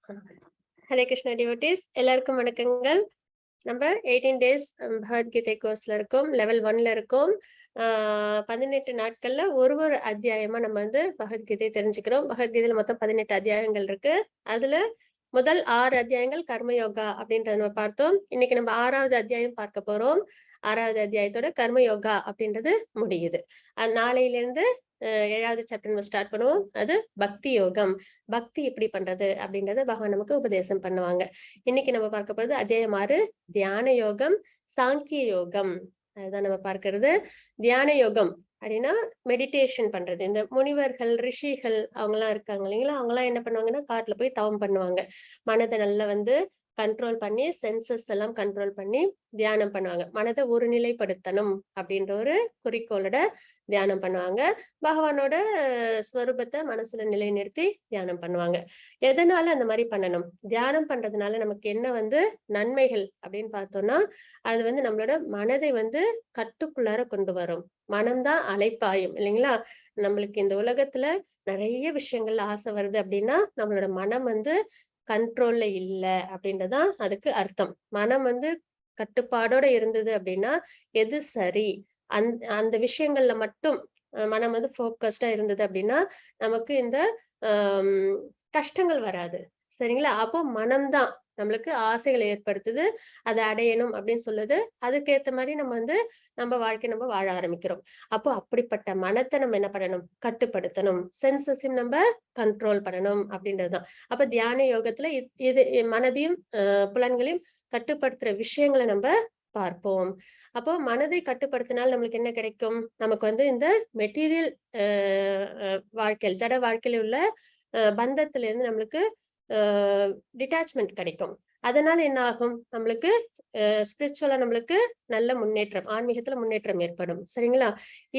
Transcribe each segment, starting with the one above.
Hare Krishna devotees, எல்லாருக்கும் வணக்கங்கள். நம்ம 18 டேஸ் பகவத்கீதை கோர்ஸ்ல இருக்கோம். லெவல் 1ல இருக்கோம். 18 நாட்கள்ல ஒரு அத்தியாயமா நம்ம வந்து பகவத்கீதை தெரிஞ்சுக்கிறோம். பகவத்கீதையில மொத்தம் 18 அத்தியாயங்கள் இருக்கு. அதுல முதல் 6 அத்தியாயங்கள் கர்மயோகா அப்படின்றத நம்ம பார்த்தோம். இன்னைக்கு நம்ம 6வது அத்தியாயம் பார்க்க போறோம். 6வது அத்தியாயத்தோட கர்மயோகா அப்படின்றது முடியுது. நாளையில இருந்து 7வது சாப்டர் நம்ம ஸ்டார்ட் பண்ணுவோம். அது பக்தி யோகம். பக்தி எப்படி பண்றது அப்படின்றத பகவான் நமக்கு உபதேசம் பண்ணுவாங்க. இன்னைக்கு நம்ம பார்க்க போறது அத்தியாயம் 6 தியான யோகம், சாங்கிய யோகம். அதுதான் நம்ம பார்க்கிறது. தியான யோகம் அப்படின்னா மெடிடேஷன் பண்றது. இந்த முனிவர்கள், ரிஷிகள் அவங்க எல்லாம் இருக்காங்க இல்லைங்களா, அவங்க எல்லாம் என்ன பண்ணுவாங்கன்னா காட்டுல போய் தவம் பண்ணுவாங்க. மனதை நல்லா வந்து கண்ட்ரோல் பண்ணி, சென்சஸ் எல்லாம் கண்ட்ரோல் பண்ணி தியானம் பண்ணுவாங்க. மனதை ஒருநிலைப்படுத்தணும் அப்படின்ற ஒரு குறிக்கோளோட தியானம் பண்ணுவாங்க. பகவானோட ஸ்வரூபத்தை மனசுல நிலைநிறுத்தி தியானம் பண்ணுவாங்க. எதனால அந்த மாதிரி பண்ணணும்? தியானம் பண்றதுனால நமக்கு என்ன வந்து நன்மைகள் அப்படின்னு பார்த்தோம்னா, அது வந்து நம்மளோட மனதை வந்து கட்டுக்குள்ளார கொண்டு வரும். மனம்தான் அலைப்பாயும் இல்லைங்களா? நம்மளுக்கு இந்த உலகத்துல நிறைய விஷயங்கள்ல ஆசை வருது அப்படின்னா நம்மளோட மனம் வந்து கண்ட்ரோல்ல இல்ல அப்படின்றதான் அதுக்கு அர்த்தம். மனம் வந்து கட்டுப்பாடோட இருந்தது அப்படின்னா எது சரி, அந்த விஷயங்கள்ல மட்டும் மனம் வந்து போக்கஸ்டா இருந்தது அப்படின்னா நமக்கு இந்த கஷ்டங்கள் வராது. சரிங்களா? அப்போ மனம்தான் நம்மளுக்கு ஆசைகளை ஏற்படுத்துது, அதை அடையணும் அப்படின்னு சொல்லுது. அதுக்கேற்ற மாதிரி நம்ம வந்து நம்ம வாழ்க்கை நம்ம வாழ ஆரம்பிக்கிறோம். அப்போ அப்படிப்பட்ட மனத்தை நம்ம என்ன பண்ணணும்? கட்டுப்படுத்தணும். சென்சஸையும் நம்ம கண்ட்ரோல் பண்ணணும் அப்படின்றதுதான். அப்ப தியான யோகத்துல இது மனதையும் புலன்களையும் கட்டுப்படுத்துற விஷயங்களை நம்ம பார்ப்போம். அப்போ மனதை கட்டுப்படுத்தினால் நம்மளுக்கு என்ன கிடைக்கும்? நமக்கு வந்து இந்த மெட்டீரியல் வாழ்க்கையில், ஜட வாழ்க்கையில உள்ள பந்தத்துல இருந்து நம்மளுக்கு டிட்டாச்மெண்ட் கிடைக்கும். அதனால என்ன ஆகும்? நம்மளுக்கு ஸ்பிரிச்சுவலா நம்மளுக்கு நல்ல முன்னேற்றம், ஆன்மீகத்துல முன்னேற்றம் ஏற்படும். சரிங்களா?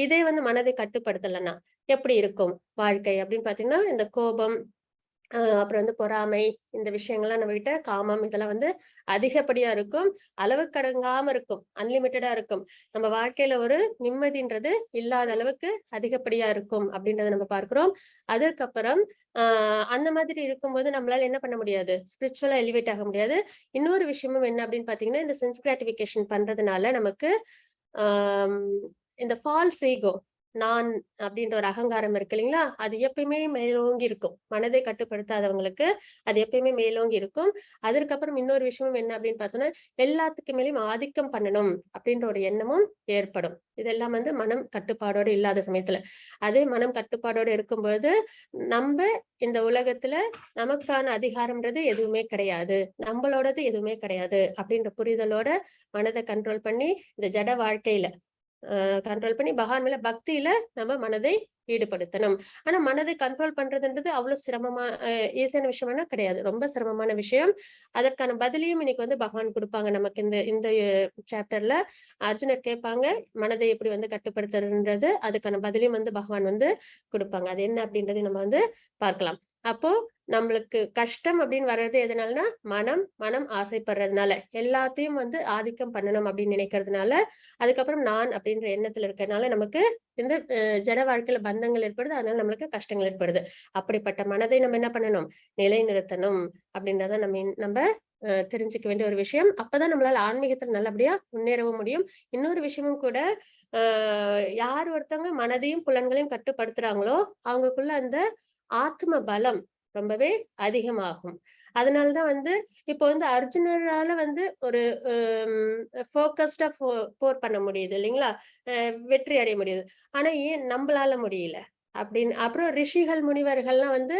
இதே வந்து மனதை கட்டுப்படுத்தலைன்னா எப்படி இருக்கும் வாழ்க்கை அப்படின்னு பாத்தீங்கன்னா, இந்த கோபம், அப்புறம் வந்து பொறாமை, இந்த விஷயங்கள்லாம் நம்ம கிட்ட காமம் இதெல்லாம் வந்து அதிகப்படியா இருக்கும். அளவு கடங்காம இருக்கும், அன்லிமிட்டடா இருக்கும். நம்ம வாழ்க்கையில ஒரு நிம்மதின்றது இல்லாத அளவுக்கு அதிகப்படியா இருக்கும் அப்படின்றத நம்ம பார்க்கிறோம். அதற்கப்புறம் அந்த மாதிரி இருக்கும்போது நம்மளால என்ன பண்ண முடியாது? ஸ்பிரிச்சுவலா எலிவேட் ஆக முடியாது. இன்னொரு விஷயமும் என்ன அப்படின்னு பாத்தீங்கன்னா, இந்த சென்ஸ் கிராட்டிபிகேஷன் பண்றதுனால நமக்கு இந்த ஃபால்ஸ் ஈகோ, நான் அப்படின்ற ஒரு அகங்காரம் இருக்கு இல்லைங்களா, அது எப்பயுமே மேலோங்கி இருக்கும். மனதை கட்டுப்படுத்தாதவங்களுக்கு அது எப்பயுமே மேலோங்கி இருக்கும். அதற்கப்புறம் இன்னொரு விஷயமும் என்ன அப்படின்னு பார்த்தோம்னா, எல்லாத்துக்கு மேலேயும் ஆதிக்கம் பண்ணணும் அப்படின்ற ஒரு எண்ணமும் ஏற்படும். இதெல்லாம் வந்து மனம் கட்டுப்பாடோடு இல்லாத சமயத்துல. அதே மனம் கட்டுப்பாடோடு இருக்கும்போது நம்ம இந்த உலகத்துல நமக்கான அதிகாரம்ன்றது எதுவுமே கிடையாது, நம்மளோடது எதுவுமே கிடையாது அப்படின்ற புரிதலோட மனதை கண்ட்ரோல் பண்ணி இந்த ஜட வாழ்க்கையில கண்ட்ரோல் பண்ணி பகவான் மேல பக்தியில நம்ம மனதை ஈடுபடுத்தணும். ஆனா மனதை கண்ட்ரோல் பண்றதுன்றது அவ்வளவு ஈஸியான விஷயம்னா கிடையாது. ரொம்ப சிரமமான விஷயம். அதற்கான பதிலையும் இன்னைக்கு வந்து பகவான் கொடுப்பாங்க நமக்கு. இந்த சாப்டர்ல அர்ஜுனர் கேட்பாங்க, மனதை எப்படி வந்து கட்டுப்படுத்துறதுன்றது. அதுக்கான பதிலையும் வந்து பகவான் வந்து கொடுப்பாங்க. அது என்ன அப்படின்றதை நம்ம வந்து பார்க்கலாம். அப்போ நம்மளுக்கு கஷ்டம் அப்படின்னு வர்றது எதனாலனா, மனம் ஆசைப்படுறதுனால, எல்லாத்தையும் வந்து ஆதிக்கம் பண்ணணும் அப்படின்னு நினைக்கிறதுனால, அதுக்கப்புறம் நான் அப்படின்ற எண்ணத்துல இருக்கிறதுனால நமக்கு இந்த ஜட வாழ்க்கையில பந்தங்கள் ஏற்படுது. அதனால நம்மளுக்கு கஷ்டங்கள் ஏற்படுது. அப்படிப்பட்ட மனதை நம்ம என்ன பண்ணணும்? நிலைநிறுத்தணும் அப்படின்றத நம்ம தெரிஞ்சுக்க வேண்டிய ஒரு விஷயம். அப்பதான் நம்மளால ஆன்மீகத்துல நல்லபடியா முன்னேறவும் முடியும். இன்னொரு விஷயமும் கூட, யார் ஒருத்தவங்க மனதையும் புலன்களையும் கட்டுப்படுத்துறாங்களோ அவங்களுக்குள்ள அந்த ஆத்ம பலம் ரொம்பவே அதிகமாகும். அதனாலதான் வந்து இப்போ வந்து அர்ஜுனரால வந்து ஒரு போக்கஸ்டா போர் பண்ண முடியுது இல்லைங்களா, வெற்றி அடைய முடியுது. ஆனா ஏன் நம்மளால முடியல அப்படின்னு? அப்புறம் ரிஷிகள், முனிவர்கள்லாம் வந்து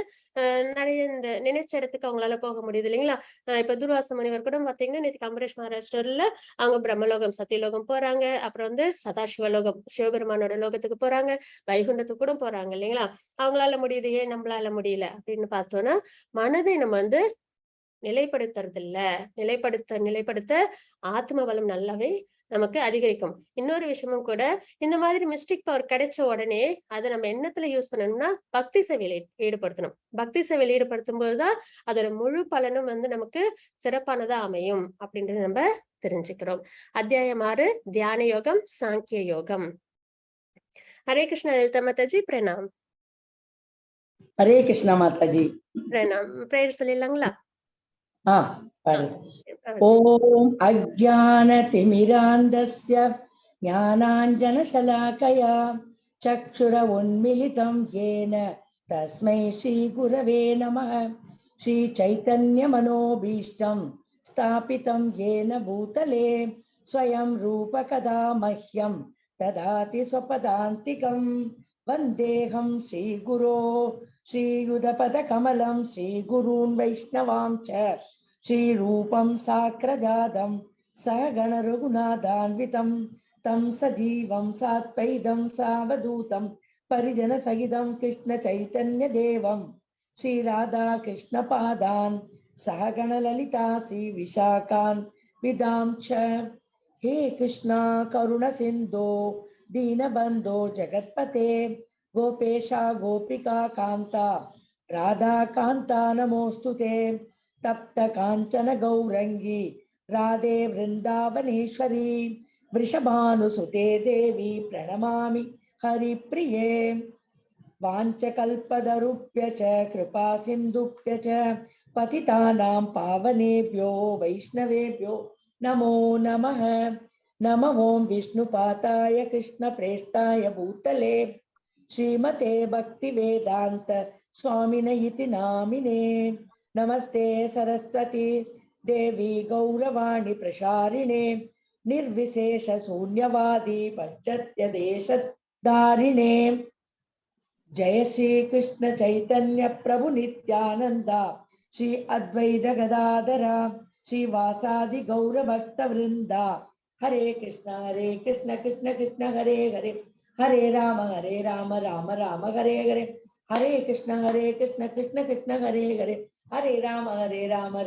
நிறைய இந்த நினைச்ச இடத்துக்கு அவங்களால போக முடியுது இல்லைங்களா? இப்ப துர்வாச முனிவர் கூட பாத்தீங்கன்னா, நேற்று அம்பரீஷ் மகாராஷ்டிரல அவங்க பிரம்மலோகம், சத்தியலோகம் போறாங்க. அப்புறம் வந்து சதாசிவலோகம், சிவபெருமானோட லோகத்துக்கு போறாங்க. வைகுண்டத்துக்கு கூட போறாங்க இல்லைங்களா? அவங்களால முடியுது, ஏன் நம்மளால முடியல அப்படின்னு பார்த்தோம்னா, மனதை நம்ம வந்து நிலைப்படுத்துறது இல்ல. நிலைப்படுத்த ஆத்ம பலம் நல்லாவே நமக்கு அதிகரிக்கும். இன்னொரு விஷயமும் கூட, இந்த மாதிரி மிஸ்டிக் பவர் கிடைச்ச உடனே அதை நம்ம எண்ணத்துல யூஸ் பண்ணணும்னா பக்தி சேவையில ஈடுபடுத்தணும். பக்தி சேவையில ஈடுபடுத்தும் போதுதான் அதோட முழு பலனும் வந்து நமக்கு சிறப்பானதா அமையும் அப்படின்றத நம்ம தெரிஞ்சுக்கிறோம். அத்தியாயம் 6 தியான யோகம், சாங்கிய யோகம். ஹரே கிருஷ்ணா லலிதா மாதாஜி, பிரணாம். ஹரே கிருஷ்ணா மாதாஜி, பிரணாம். பிரேயர் சொல்லிடலாங்களா? ஓம் அஜ்ஞானதிமிராந்தஸ்ய ஞானாஞ்சனசலாகயா சக்ஷுர உன்மிலிதம் ஏன தஸ்மை ஸ்ரீ குரவே நமः. ஸ்ரீ சைத்தன்ய மனோபீஷ்டம் ஸ்தாபிதம் ஏன பூதலே ஸ்வயம் ரூப கதா மஹ்யம் ததாதி ஸ்வபதாந்திகம். வந்தேஹம் ஸ்ரீ குரோ ஸ்ரீயுதபத கமலம் ஸ்ரீ குரூன் வைஷ்ணவாம் ச ஸ்ரீ ரூபம் சாக்ரஜாதம் சகண ரகுநாதான்விதம் தம் சஜீவம் சாத்வைதம் சாவதூதம் பரிஜன சகிதம் கிருஷ்ண சைத்தன்ய தேவம் ஸ்ரீ ராதா கிருஷ்ண பாதான் சகண லலிதா ஸ்ரீ விஷாகான் விதாம் ச. ஹே கிருஷ்ணா கருண சிந்தோ दीनबंधो जगत्पते गोपेशा गोपिका कांता राधा कांता नमोस्तुते. तप्त कांचन गौरंगी राधे वृंदावनेश्वरी वृषभानुसुते देवी प्रणमामि हरिप्रिये. वाञ्छकल्पतरुभ्य च कृपा सिन्धुभ्य च पतितानां पावनेभ्यो वैष्णवेभ्यो नमो नमः. नमो ओं विष्णुपाताय कृष्णप्रेष्ठाय भूतले श्रीमते भक्तिवेदांत स्वामिने इति नामिने. नमस्ते सरस्वती देवी गौरवाणी प्रसारिणे निर्विशेष शून्यवादी पाश्चात्य देशधारिणे. जय श्री कृष्ण चैतन्य प्रभु नित्यानंद श्री अद्वैत गदाधर श्रीवासादि गौर भक्त वृंदा. हरे कृष्ण कृष्ण कृष्ण हरे हरे हरे राम राम राम हरे हरे. हरे कृष्ण कृष्ण कृष्ण हरे हरे हरे राम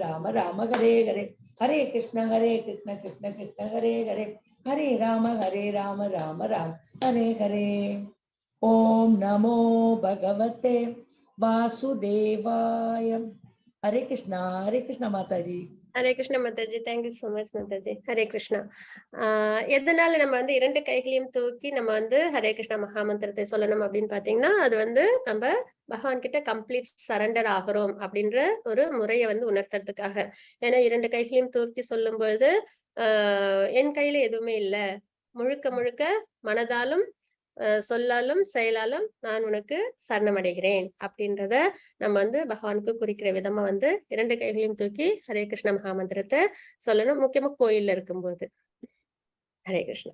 राम राम हरे हरे. हरे कृष्ण कृष्ण कृष्ण हरे हरे हरे राम राम राम हरे हरे. ओम नमो भगवते वासुदेवाय. हरे कृष्ण माताजी. Hare Krishna Mataji. Thank you so much Mataji. Hare Krishna. எதனால நம்ம வந்து 2 கைகளையும் தூக்கி நம்ம வந்து ஹரே கிருஷ்ணா மகாமந்திரத்தை சொல்லணும் அப்படின்னு பாத்தீங்கன்னா, அது வந்து நம்ம பகவான் கிட்ட கம்ப்ளீட் சரண்டர் ஆகிறோம் அப்படின்ற ஒரு முறையை வந்து உணர்த்துறதுக்காக. ஏன்னா 2 கைகளையும் தூக்கி சொல்லும் பொழுது என் கையில எதுவுமே இல்ல, முழுக்க முழுக்க மனதாலும் சொல்லாலும் செயலாலும் நான் உனக்கு சரணமடைகிறேன் அப்படின்றத நம்ம வந்து பகவானுக்கு குறிக்கிற விதமா வந்து 2 கைகளையும் தூக்கி ஹரே கிருஷ்ண மகாமந்திரத்தை சொல்லணும், முக்கியமா கோயில்ல இருக்கும்போது. ஹரே கிருஷ்ணா.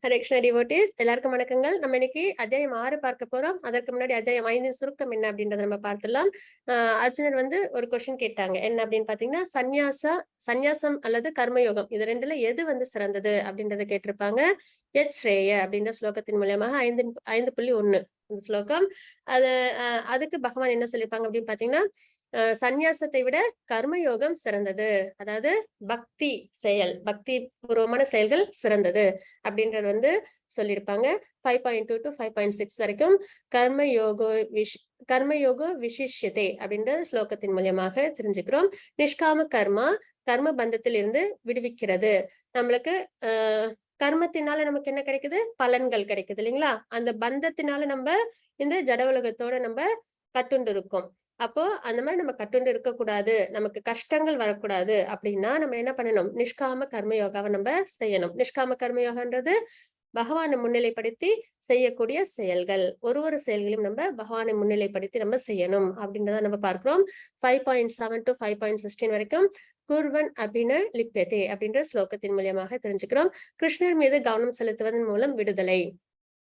ஹரே கிருஷ்ணா டிவோட்டீஸ், எல்லாருக்கும் வணக்கங்கள். நம்ம இன்னைக்கு அத்தியாயம் 6 பார்க்க போறோம். அதற்கு முன்னாடி அத்தியாயம் 5 சுருக்கம் என்ன அப்படின்றத நம்ம பார்த்துலாம். அர்ஜுனர் வந்து ஒரு கொஸ்டின் கேட்டாங்க. என்ன அப்படின்னு பாத்தீங்கன்னா, சந்நியாசம் அல்லது கர்மயோகம் இது 2ல எது வந்து சிறந்தது அப்படின்றத கேட்டிருப்பாங்க. யத் ஸ்ரேய அப்படின்ற ஸ்லோகத்தின் மூலியமாக 5.1 இந்த ஸ்லோகம். அதுக்கு பகவான் என்ன சொல்லியிருப்பாங்க அப்படின்னு பாத்தீங்கன்னா, சந்நியாசத்தை விட கர்மயோகம் சிறந்தது, அதாவது பக்தி பக்தி பூர்வமான செயல்கள் சிறந்தது அப்படின்றது வந்து சொல்லியிருப்பாங்க. 5.2 to 5.6 வரைக்கும் கர்மயோகோ விசிஷ்யதே அப்படின்ற ஸ்லோகத்தின் மூலியமாக தெரிஞ்சுக்கிறோம். நிஷ்காம கர்ம பந்தத்தில் இருந்து விடுவிக்கிறது. நம்மளுக்கு கர்மத்தினால நமக்கு என்ன கிடைக்குது? பலன்கள் கிடைக்குது இல்லைங்களா? அந்த பந்தத்தினால நம்ம இந்த ஜட உலகத்தோட நம்ம கட்டுண்டு இருக்கோம். அப்போ அந்த மாதிரி நம்ம கட்டுண்டு இருக்கக்கூடாது, நமக்கு கஷ்டங்கள் வரக்கூடாது அப்படின்னா நம்ம என்ன பண்ணணும்? நிஷ்காம கர்மயோகாவை நம்ம செய்யணும். நிஷ்காம கர்மயோகன்றது பகவானை முன்னிலைப்படுத்தி செய்யக்கூடிய செயல்கள். ஒரு செயல்களையும் நம்ம பகவானை முன்னிலைப்படுத்தி நம்ம செய்யணும் அப்படின்றத நம்ம பார்க்கிறோம். 5.7 to 5.16 வரைக்கும் குர்வன் அபின லிப்யதே அப்படின்ற ஸ்லோகத்தின் மூலியமாக தெரிஞ்சுக்கிறோம். கிருஷ்ணர் மீது கவனம் செலுத்துவதன் மூலம் விடுதலை.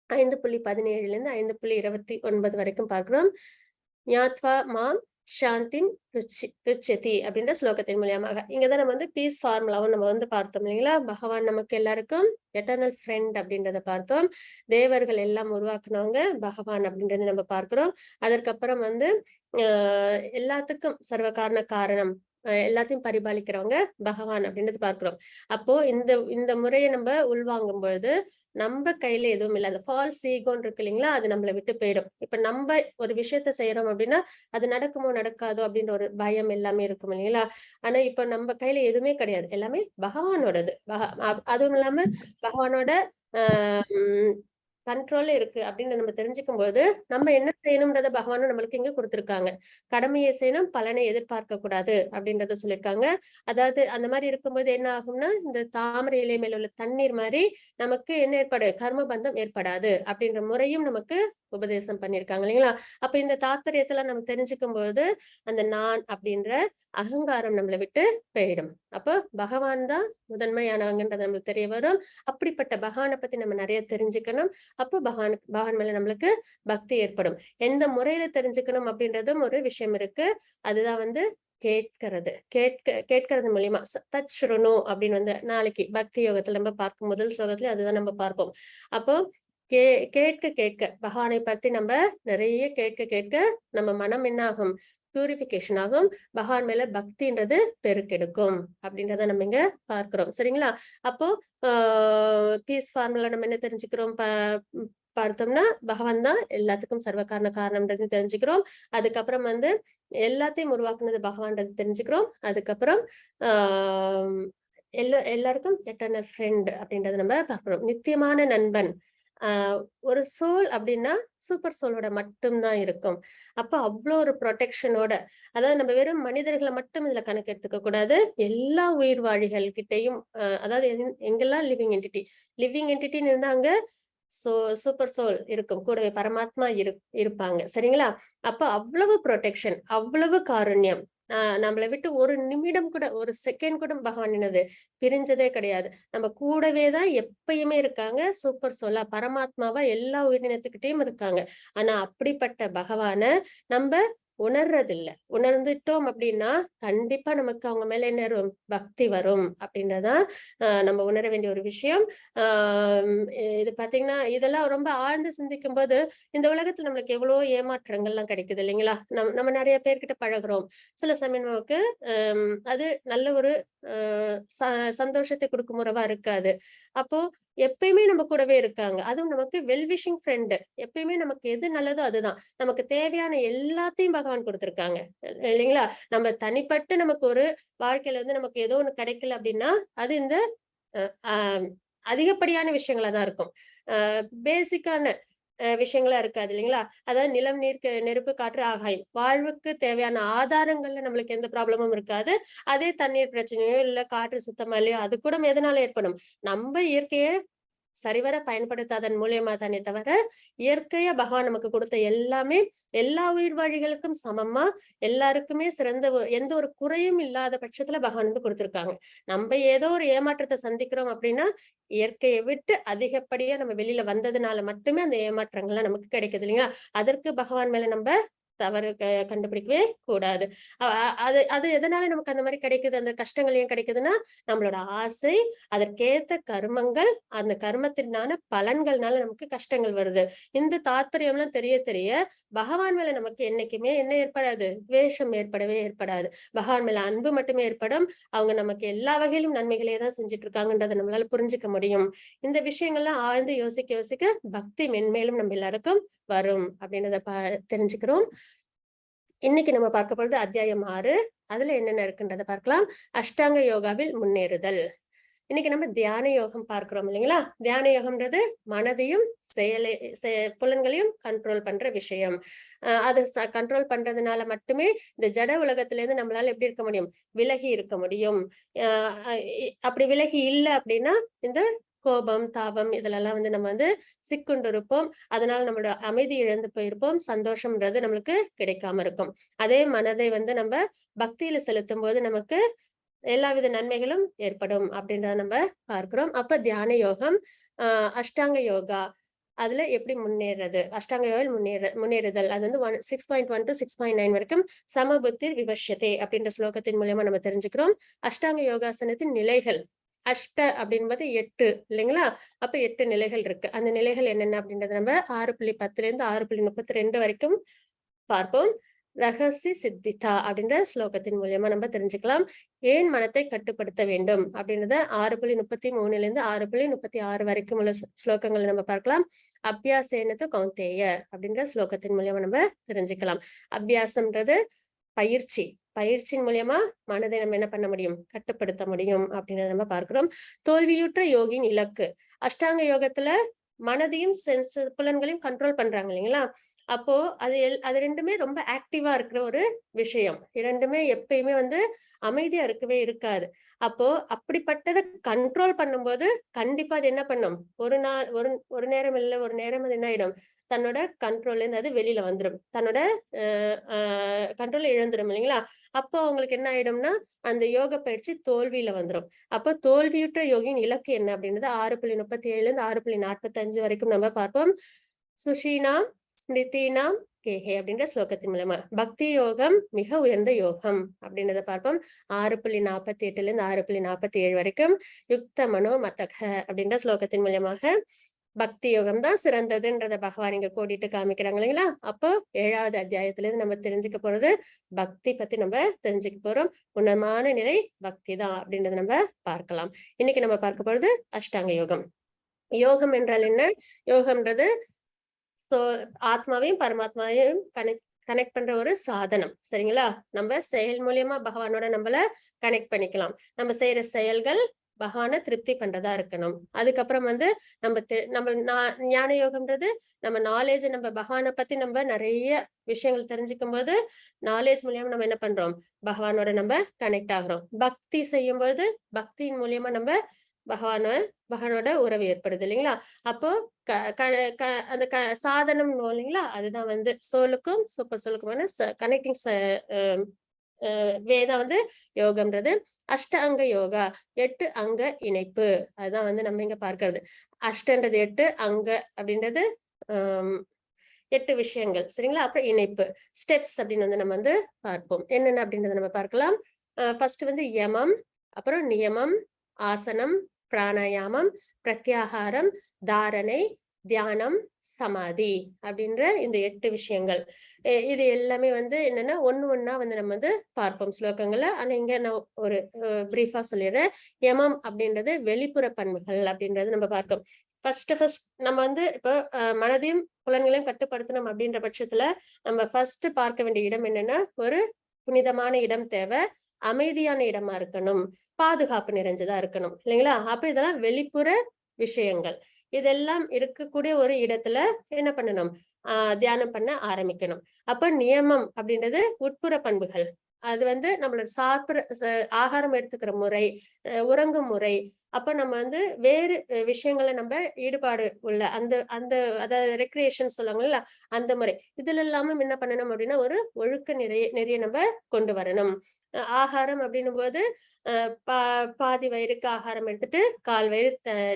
5.17 5.29 வரைக்கும் பார்க்கிறோம். ஞாத்வா மாம் சாந்தின் ருச்சதி அப்படின்ற ஸ்லோகத்தின் மூலியமாக. இங்கதான் நம்ம வந்து பீஸ் ஃபார்முலாவும் நம்ம வந்து பார்த்தோம் இல்லைங்களா? பகவான் நமக்கு எல்லாருக்கும் எட்டர்னல் ஃப்ரெண்ட் அப்படின்றத பார்த்தோம். தேவர்கள் எல்லாம் உருவாக்குனவங்க பகவான் அப்படின்றத நம்ம பார்க்கிறோம். அதற்கப்புறம் வந்து எல்லாத்துக்கும் சர்வ காரணம் எல்லாத்தையும் பரிபாலிக்கிறவங்க பகவான் அப்படின்றது பார்க்கிறோம். அப்போ இந்த முறையை நம்ம உள்வாங்கும் பொழுது நம்ம கையில எதுவும் இல்லை. அந்த ஃபால்ஸ் ஈகோன்னு இருக்கு இல்லைங்களா? அது நம்மளை விட்டு போயிடும். இப்ப நம்ம ஒரு விஷயத்த செய்யறோம் அப்படின்னா அது நடக்குமோ நடக்காதோ அப்படின்ற ஒரு பயம் எல்லாமே இருக்கும் இல்லைங்களா? ஆனா இப்ப நம்ம கையில எதுவுமே கிடையாது, எல்லாமே பகவானோடது. அதுவும் இல்லாம பகவானோட கண்ட்ரோல்ல இருக்கு அப்படின்னு நம்ம தெரிஞ்சுக்கும் போது நம்ம என்ன செய்யணும்ன்றத பகவானும் நம்மளுக்கு இங்க கொடுத்திருக்காங்க. கடமையை செய்யணும், பலனை எதிர்பார்க்க கூடாது அப்படின்றத சொல்லியிருக்காங்க. அதாவது அந்த மாதிரி இருக்கும்போது என்ன ஆகும்னா, இந்த தாமரை இலை மேல உள்ள தண்ணீர் மாதிரி நமக்கு என்ன கர்ம பந்தம் ஏற்படாது அப்படின்ற முறையும் நமக்கு உபதேசம் பண்ணியிருக்காங்க இல்லைங்களா? அப்ப இந்த தாத்பரியத்தெல்லாம் நம்ம தெரிஞ்சுக்கும் போது அந்த நான் அப்படின்ற அகங்காரம் நம்மளை விட்டு போயிடும். அப்போ பகவான் தான் முதன்மையானவங்கன்றது நம்மளுக்கு தெரிய வரும். அப்படிப்பட்ட பகவானை பத்தி நம்ம நிறைய தெரிஞ்சுக்கணும். அப்போ பகவான் மேல நம்மளுக்கு பக்தி ஏற்படும். எந்த முறையில தெரிஞ்சுக்கணும் அப்படின்றதும் ஒரு விஷயம் இருக்கு. அதுதான் வந்து கேட்கறது மூலியமா தத் ஸ்ருணு அப்படின்னு வந்து நாளைக்கு பக்தி யோகத்துல நம்ம பார்க்கும் முதல் ஸ்லோகத்துல அதுதான் நம்ம பார்ப்போம். அப்போ கேட்க கேட்க பகவானை பத்தி நம்ம நிறைய கேட்க கேட்க நம்ம மனம் என்ன ஆகும், பியூரிபிகேஷன் ஆகும். பகவான் மேல பக்தின்றது பெருக்கெடுக்கும் அப்படின்றத நம்ம இங்க பார்க்கிறோம். சரிங்களா? அப்போ பீஸ் ஃபார்முலா நம்ம என்ன தெரிஞ்சுக்கிறோம் பார்த்தோம்னா, பகவான் தான் எல்லாத்துக்கும் சர்வ காரணம்ன்றது தெரிஞ்சுக்கிறோம். அதுக்கப்புறம் வந்து எல்லாத்தையும் உருவாக்குனது பகவான்றது தெரிஞ்சுக்கிறோம். அதுக்கப்புறம் எல்லாருக்கும் எட்டர்னல் ஃப்ரெண்ட் அப்படின்றத நம்ம பார்க்கிறோம். நித்தியமான நண்பன். ஒரு சோல் அப்படின்னா சூப்பர் சோலோட மட்டும்தான் இருக்கும். அப்ப அவ்வளோ ஒரு ப்ரொடெக்ஷனோட, அதாவது நம்ம வெறும் மனிதர்களை மட்டும் இதுல கணக்கு எடுத்துக்க கூடாது. எல்லா உயிர் வாழிகள் கிட்டையும் அதாவது எங்கெல்லாம் லிவிங் என்டிட்டின்னு இருந்தா அங்க சூப்பர் சோல் இருக்கும். கூடவே பரமாத்மா இருப்பாங்க. சரிங்களா? அப்ப அவ்வளவு ப்ரொடெக்ஷன், அவ்வளவு காருண்யம். நம்மளை விட்டு ஒரு நிமிடம் கூட, ஒரு செகண்ட் கூட பகவான் என்னது பிரிஞ்சதே கிடையாது. நம்ம கூடவே தான் எப்பயுமே இருக்காங்க. சூப்பர் சோலா பரமாத்மாவா எல்லா உயிரினத்துக்கிட்டையும் இருக்காங்க. ஆனா அப்படிப்பட்ட பகவான நம்ம உணர்றதில்ல. உணர்ந்துட்டோம் அப்படின்னா கண்டிப்பா நமக்கு அவங்க மேல என்ன வரும், பக்தி வரும் அப்படின்றதான் நம்ம உணர வேண்டிய ஒரு விஷயம். இது பாத்தீங்கன்னா இதெல்லாம் ரொம்ப ஆழ்ந்து சிந்திக்கும் போது இந்த உலகத்துல நம்மளுக்கு எவ்வளவோ ஏமாற்றங்கள்லாம் கிடைக்குது இல்லைங்களா? நம்ம நிறைய பேர்கிட்ட பழகுறோம். சில சமயம் நமக்கு அது நல்ல ஒரு சந்தோஷத்தை கொடுக்கும் உறவா இருக்காது. அப்போ எப்பயுமே நம்ம கூடவே இருக்காங்க. அதுவும் நமக்கு வெல்விஷிங் ஃப்ரெண்டு. எப்பயுமே நமக்கு எது நல்லதோ அதுதான். நமக்கு தேவையான எல்லாத்தையும் பகவான் கொடுத்திருக்காங்க. இல்லைங்களா? நம்ம தனிப்பட்டு நமக்கு ஒரு வாழ்க்கையில வந்து நமக்கு ஏதோ ஒண்ணு கிடைக்கல அப்படின்னா, அது இந்த அதிகப்படியான விஷயங்களா தான் இருக்கும். பேசிக்கான விஷயங்களா இருக்காது இல்லைங்களா? அதாவது நிலம், நீர், நெருப்பு, காற்று, ஆகாயம். வாழ்வுக்கு தேவையான ஆதாரங்கள்ல நம்மளுக்கு எந்த ப்ராப்ளமும் இருக்காது. அதே தண்ணீர் பிரச்சனையோ, இல்ல காற்று சுத்தமா இல்லையோ, அது கூட எதனால ஏற்படும்? நம்ம இயற்கையை சரிவர பயன்படுத்தாதன் மூலியமா தானே தவிர, இயற்கையா பகவான் நமக்கு கொடுத்த எல்லாமே எல்லா உயிர் வாழிகளுக்கும் சமமா, எல்லாருக்குமே சிறந்த எந்த ஒரு குறையும் இல்லாத பட்சத்துல பகவான் வந்து கொடுத்திருக்காங்க. நம்ம ஏதோ ஒரு ஏமாற்றத்தை சந்திக்கிறோம் அப்படின்னா, இயற்கையை விட்டு அதிகப்படியா நம்ம வெளியில வந்ததுனால மட்டுமே அந்த ஏமாற்றங்கள்லாம் நமக்கு கிடைக்குது இல்லைங்களா? அதற்கு பகவான் மேல நம்ம தவறு கண்டுபிடிக்கவே கூடாது. அது அது எதனால நமக்கு அந்த மாதிரி கிடைக்குது, அந்த கஷ்டங்கள் ஏன் கிடைக்குதுன்னா, நம்மளோட ஆசை, அதற்கேத்த கர்மங்கள், அந்த கர்மத்தினான பலன்கள்னால நமக்கு கஷ்டங்கள் வருது. இந்த தாத்பரியம்லாம் தெரிய தெரிய பகவான் மேல நமக்கு என்னைக்குமே என்ன ஏற்படாது, துவேஷம் ஏற்படவே ஏற்படாது. பகவான் மேல அன்பு மட்டுமே ஏற்படும். அவங்க நமக்கு எல்லா வகையிலும் நன்மைகளே தான் செஞ்சுட்டு இருக்காங்கன்றதை நம்மளால புரிஞ்சுக்க முடியும். இந்த விஷயங்கள்லாம் ஆழ்ந்து யோசிக்க யோசிக்க பக்தி மென்மேலும் நம்ம எல்லாருக்கும் வரும் அப்படின்றத தெரிஞ்சுக்கிறோம். இன்னைக்கு நம்ம பார்க்க போறது அத்தியாயம் 6. அதுல என்னென்ன இருக்குன்றத பார்க்கலாம். அஷ்டாங்க யோகாவில் முன்னேறுதல். இன்னைக்கு நம்ம தியான யோகம் பார்க்கிறோம் இல்லைங்களா? தியான யோகம்ன்றது மனதையும் புலன்களையும் கண்ட்ரோல் பண்ற விஷயம். அதை கண்ட்ரோல் பண்றதுனால மட்டுமே இந்த ஜட உலகத்துல இருந்து நம்மளால எப்படி இருக்க முடியும், விலகி இருக்க முடியும். அப்படி விலகி இல்லை அப்படின்னா இந்த கோபம், தாபம் இதுலெல்லாம் வந்து நம்ம வந்து சிக்குண்டு இருப்போம். அதனால நம்மளோட அமைதி இழந்து போயிருப்போம். சந்தோஷம்ன்றது நம்மளுக்கு கிடைக்காம இருக்கும். அதே மனதை வந்து நம்ம பக்தியில செலுத்தும் போது நமக்கு எல்லாவித நன்மைகளும் ஏற்படும் அப்படின்றத நம்ம பார்க்கிறோம். அப்ப தியான யோகம், அஷ்டாங்க யோகா அதுல எப்படி முன்னேறது, அஷ்டாங்க யோகாவில் முன்னேறுதல் அது வந்து 6.1 to 6.9 வரைக்கும் சமபுத்திர் விவஷ்யதே அப்படின்ற ஸ்லோகத்தின் மூலியமா நம்ம தெரிஞ்சுக்கிறோம். அஷ்டாங்க யோகாசனத்தின் நிலைகள் அஷ்ட அப்படின்பது 8 இல்லைங்களா? அப்ப 8 நிலைகள் இருக்கு. அந்த நிலைகள் என்னென்ன அப்படின்றத நம்ம 6.10 இருந்து 6.32 வரைக்கும் பார்ப்போம். ரகசி சித்திதா அப்படின்ற ஸ்லோகத்தின் மூலியமா நம்ம தெரிஞ்சுக்கலாம். ஏன் மனத்தை கட்டுப்படுத்த வேண்டும் அப்படின்றத 6.33 இருந்து 6.36 வரைக்கும் உள்ள ஸ்லோகங்களை நம்ம பார்க்கலாம். அபியாசேனது கௌந்தேய அப்படின்ற ஸ்லோகத்தின் மூலியமா நம்ம தெரிஞ்சுக்கலாம். அபியாசம்ன்றது பயிற்சி. பயிற்சியின் மூலியமா மனதை நம்ம என்ன பண்ண முடியும், கட்டுப்படுத்த முடியும் அப்படின்றத நம்ம பார்க்கிறோம். தோல்வியுற்ற யோகியின் இலக்கு. அஷ்டாங்க யோகத்துல மனதையும் புலன்களையும் கண்ட்ரோல் பண்றாங்க இல்லைங்களா? அப்போ அது ரெண்டுமே ரொம்ப ஆக்டிவா இருக்கிற ஒரு விஷயம். இரண்டுமே எப்பயுமே வந்து அமைதியா இருக்கவே இருக்காது. அப்போ அப்படிப்பட்டதை கண்ட்ரோல் பண்ணும்போது கண்டிப்பா அது என்ன பண்ணும்? ஒரு நாள் ஒரு நேரம் இல்ல ஒரு நேரம் அது என்ன ஆயிடும்? தன்னோட கண்ட்ரோல்ல இருந்து அது வெளியில வந்துரும். தன்னோட கண்ட்ரோல் இழந்துரும் இல்லைங்களா? அப்போ அவங்களுக்கு என்ன ஆயிடும்னா, அந்த யோக பயிற்சி தோல்வியில வந்துரும். அப்போ தோல்வியுற்ற யோகியின் இலக்கு என்ன அப்படின்றது 6.37 இருந்து 6.45 வரைக்கும் நம்ம பார்ப்போம். சுஷீனாம் ஸ்மிருதினாம் கேஹே அப்படின்ற ஸ்லோகத்தின் மூலமா பக்தி யோகம் மிக உயர்ந்த யோகம் அப்படின்றத பார்ப்போம். 6.48 இருந்து 6.47 வரைக்கும் யுக்த மனோ மதக அப்படின்ற ஸ்லோகத்தின் மூலமாக பக்தி யோகம் தான் சிறந்ததுன்றத பகவான் இங்க கோடிட்டு காமிக்கிறாங்க இல்லைங்களா? அப்போ 7வது அத்தியாயத்துல இருந்து நம்ம தெரிஞ்சுக்க போறது பக்தி பத்தி நம்ம தெரிஞ்சுக்க போறோம். உன்னதமான நிலை பக்தி தான் அப்படின்றத நம்ம பார்க்கலாம். இன்னைக்கு நம்ம பார்க்க போறது அஷ்டாங்க யோகம். யோகம் என்றால் என்ன? யோகம்ன்றது ஆத்மாவையும் பரமாத்மாவையும் கனெக்ட் பண்ற ஒரு சாதனம். சரிங்களா? நம்ம செயல் மூலியமா பகவானோட நம்மள கனெக்ட் பண்ணிக்கலாம். நம்ம செய்யற செயல்கள் பகவானை திருப்தி பண்றதா இருக்கணும். அதுக்கப்புறம் வந்து நம்ம ஞான யோகம்ன்றது நம்ம நாலேஜ், நம்ம பகவானை பத்தி நம்ம நிறைய விஷயங்கள் தெரிஞ்சுக்கும் போது நாலேஜ் மூலியமா நம்ம என்ன பண்றோம்? பகவானோட நம்ம கனெக்ட் ஆகுறோம். பக்தி செய்யும் போது பக்தியின் மூலியமா நம்ம பகவானோட உறவு ஏற்படுது இல்லைங்களா? அப்போ அந்த சாதனம் இல்லைங்களா? அதுதான் வந்து சோலுக்கும் சூப்பர் சோலுக்குமான கனெக்டிங் வேதான் வந்து யோகம்ன்றது. அஷ்டாங்க யோகா 8 அங்க இணைப்பு. அதுதான் வந்து நம்ம இங்க பார்க்கிறது. அஷ்டன்றது 8, அங்க அப்படின்றது 8 விஷயங்கள். சரிங்களா? அப்புறம் இணைப்பு ஸ்டெப்ஸ் அப்படின்னு வந்து நம்ம வந்து பார்ப்போம். என்னென்ன அப்படின்றத நம்ம பார்க்கலாம். ஃபர்ஸ்ட் வந்து யமம், அப்புறம் நியமம், ஆசனம், பிராணாயாமம், பிரத்யாகாரம், தாரணை, தியானம், சமாதி அப்படின்ற இந்த 8 விஷயங்கள். இது எல்லாமே வந்து என்னன்னா ஒண்ணா வந்து நம்ம வந்து பார்ப்போம் ஸ்லோகங்கள்ல. ஆனா இங்க நான் ஒரு பிரீஃபா சொல்லிடுறேன். யமம் அப்படின்றது வெளிப்புற பண்புகள் அப்படின்றது நம்ம பார்ப்போம். ஃபர்ஸ்ட் நம்ம வந்து இப்போ மனதையும் புலன்களையும் கட்டுப்படுத்தணும் அப்படின்ற பட்சத்துல நம்ம ஃபர்ஸ்ட் பார்க்க வேண்டிய இடம் என்னன்னா, ஒரு புனிதமான இடம் தேவை. அமைதியான இடமா இருக்கணும். பாதுகாப்பு நிறைஞ்சதா இருக்கணும் இல்லைங்களா? அப்ப இதெல்லாம் வெளிப்புற விஷயங்கள். இதெல்லாம் இருக்கக்கூடிய ஒரு இடத்துல என்ன பண்ணணும்? தியானம் பண்ண ஆரம்பிக்கணும். அப்ப நியமம் அப்படின்றது உட்புற பண்புகள். அது வந்து நம்மளோட ஆகாரம் எடுத்துக்கிற முறை, உறங்கும் முறை, அப்ப நம்ம வந்து வேறு விஷயங்களை நம்ம ஈடுபாடு உள்ள அந்த அந்த அதாவது ரெக்ரியேஷன் சொல்லுவாங்கல்ல, அந்த முறை இதுல எல்லாமே என்ன பண்ணணும் அப்படின்னா ஒரு ஒழுக்க நிறைய நம்ம கொண்டு வரணும். ஆகாரம் அப்படின்னும் போது பாதி வயிறுக்கு ஆகாரம் எடுத்துட்டு கால் வயிறு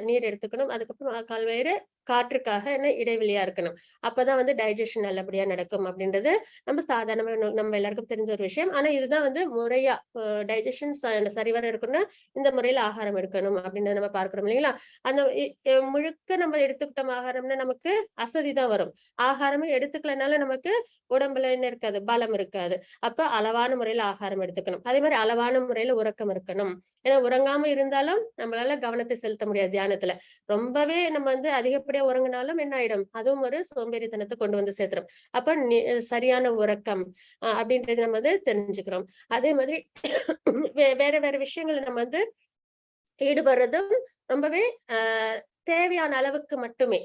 நீர் எடுத்துக்கணும். அதுக்கப்புறம் கால் வயிறு காற்றுக்காக என்ன இடைவெளியா இருக்கணும். அப்பதான் வந்து டைஜஷன் நல்லபடியா நடக்கும் அப்படின்றது நம்ம சாதாரணமா நம்ம எல்லாருக்கும் தெரிஞ்ச ஒரு விஷயம். ஆனா இதுதான் வந்து முறையா டைஜஷன் சரிவர இருக்கணும்னா இந்த முறையில ஆகாரம் எடுக்கணும் அப்படின்றத நம்ம பார்க்கிறோம் இல்லைங்களா? அந்த முழுக்க நம்ம எடுத்துக்கிட்டோம் ஆகாரம்னா நமக்கு அசதி தான் வரும். ஆகாரமே எடுத்துக்கலனால நமக்கு உடம்புல என்ன இருக்காது? பலம் இருக்காது. அப்ப அளவான முறையில ஆகாரம் எடுத்துக்கணும். அதே மாதிரி அளவான முறையில உறக்கம் இருக்கணும். ஏன்னா உறங்காம இருந்தாலும் நம்மளால கவனத்தை செலுத்த முடியாது தியானத்துல. ரொம்பவே நம்ம வந்து அதிகப்படியா உறங்கினாலும் என்ன ஆயிடும்? அதுவும் ஒரு சோம்பேறித்தனத்தை கொண்டு வந்து சேர்த்துரும். அப்ப சரியான உறக்கம் அப்படின்றது நம்ம வந்து தெரிஞ்சுக்கிறோம். அதே மாதிரி வேற விஷயங்களை நம்ம வந்து ஈடுபடுறதும் ரொம்பவே தேவையான அளவுக்கு மட்டுமே.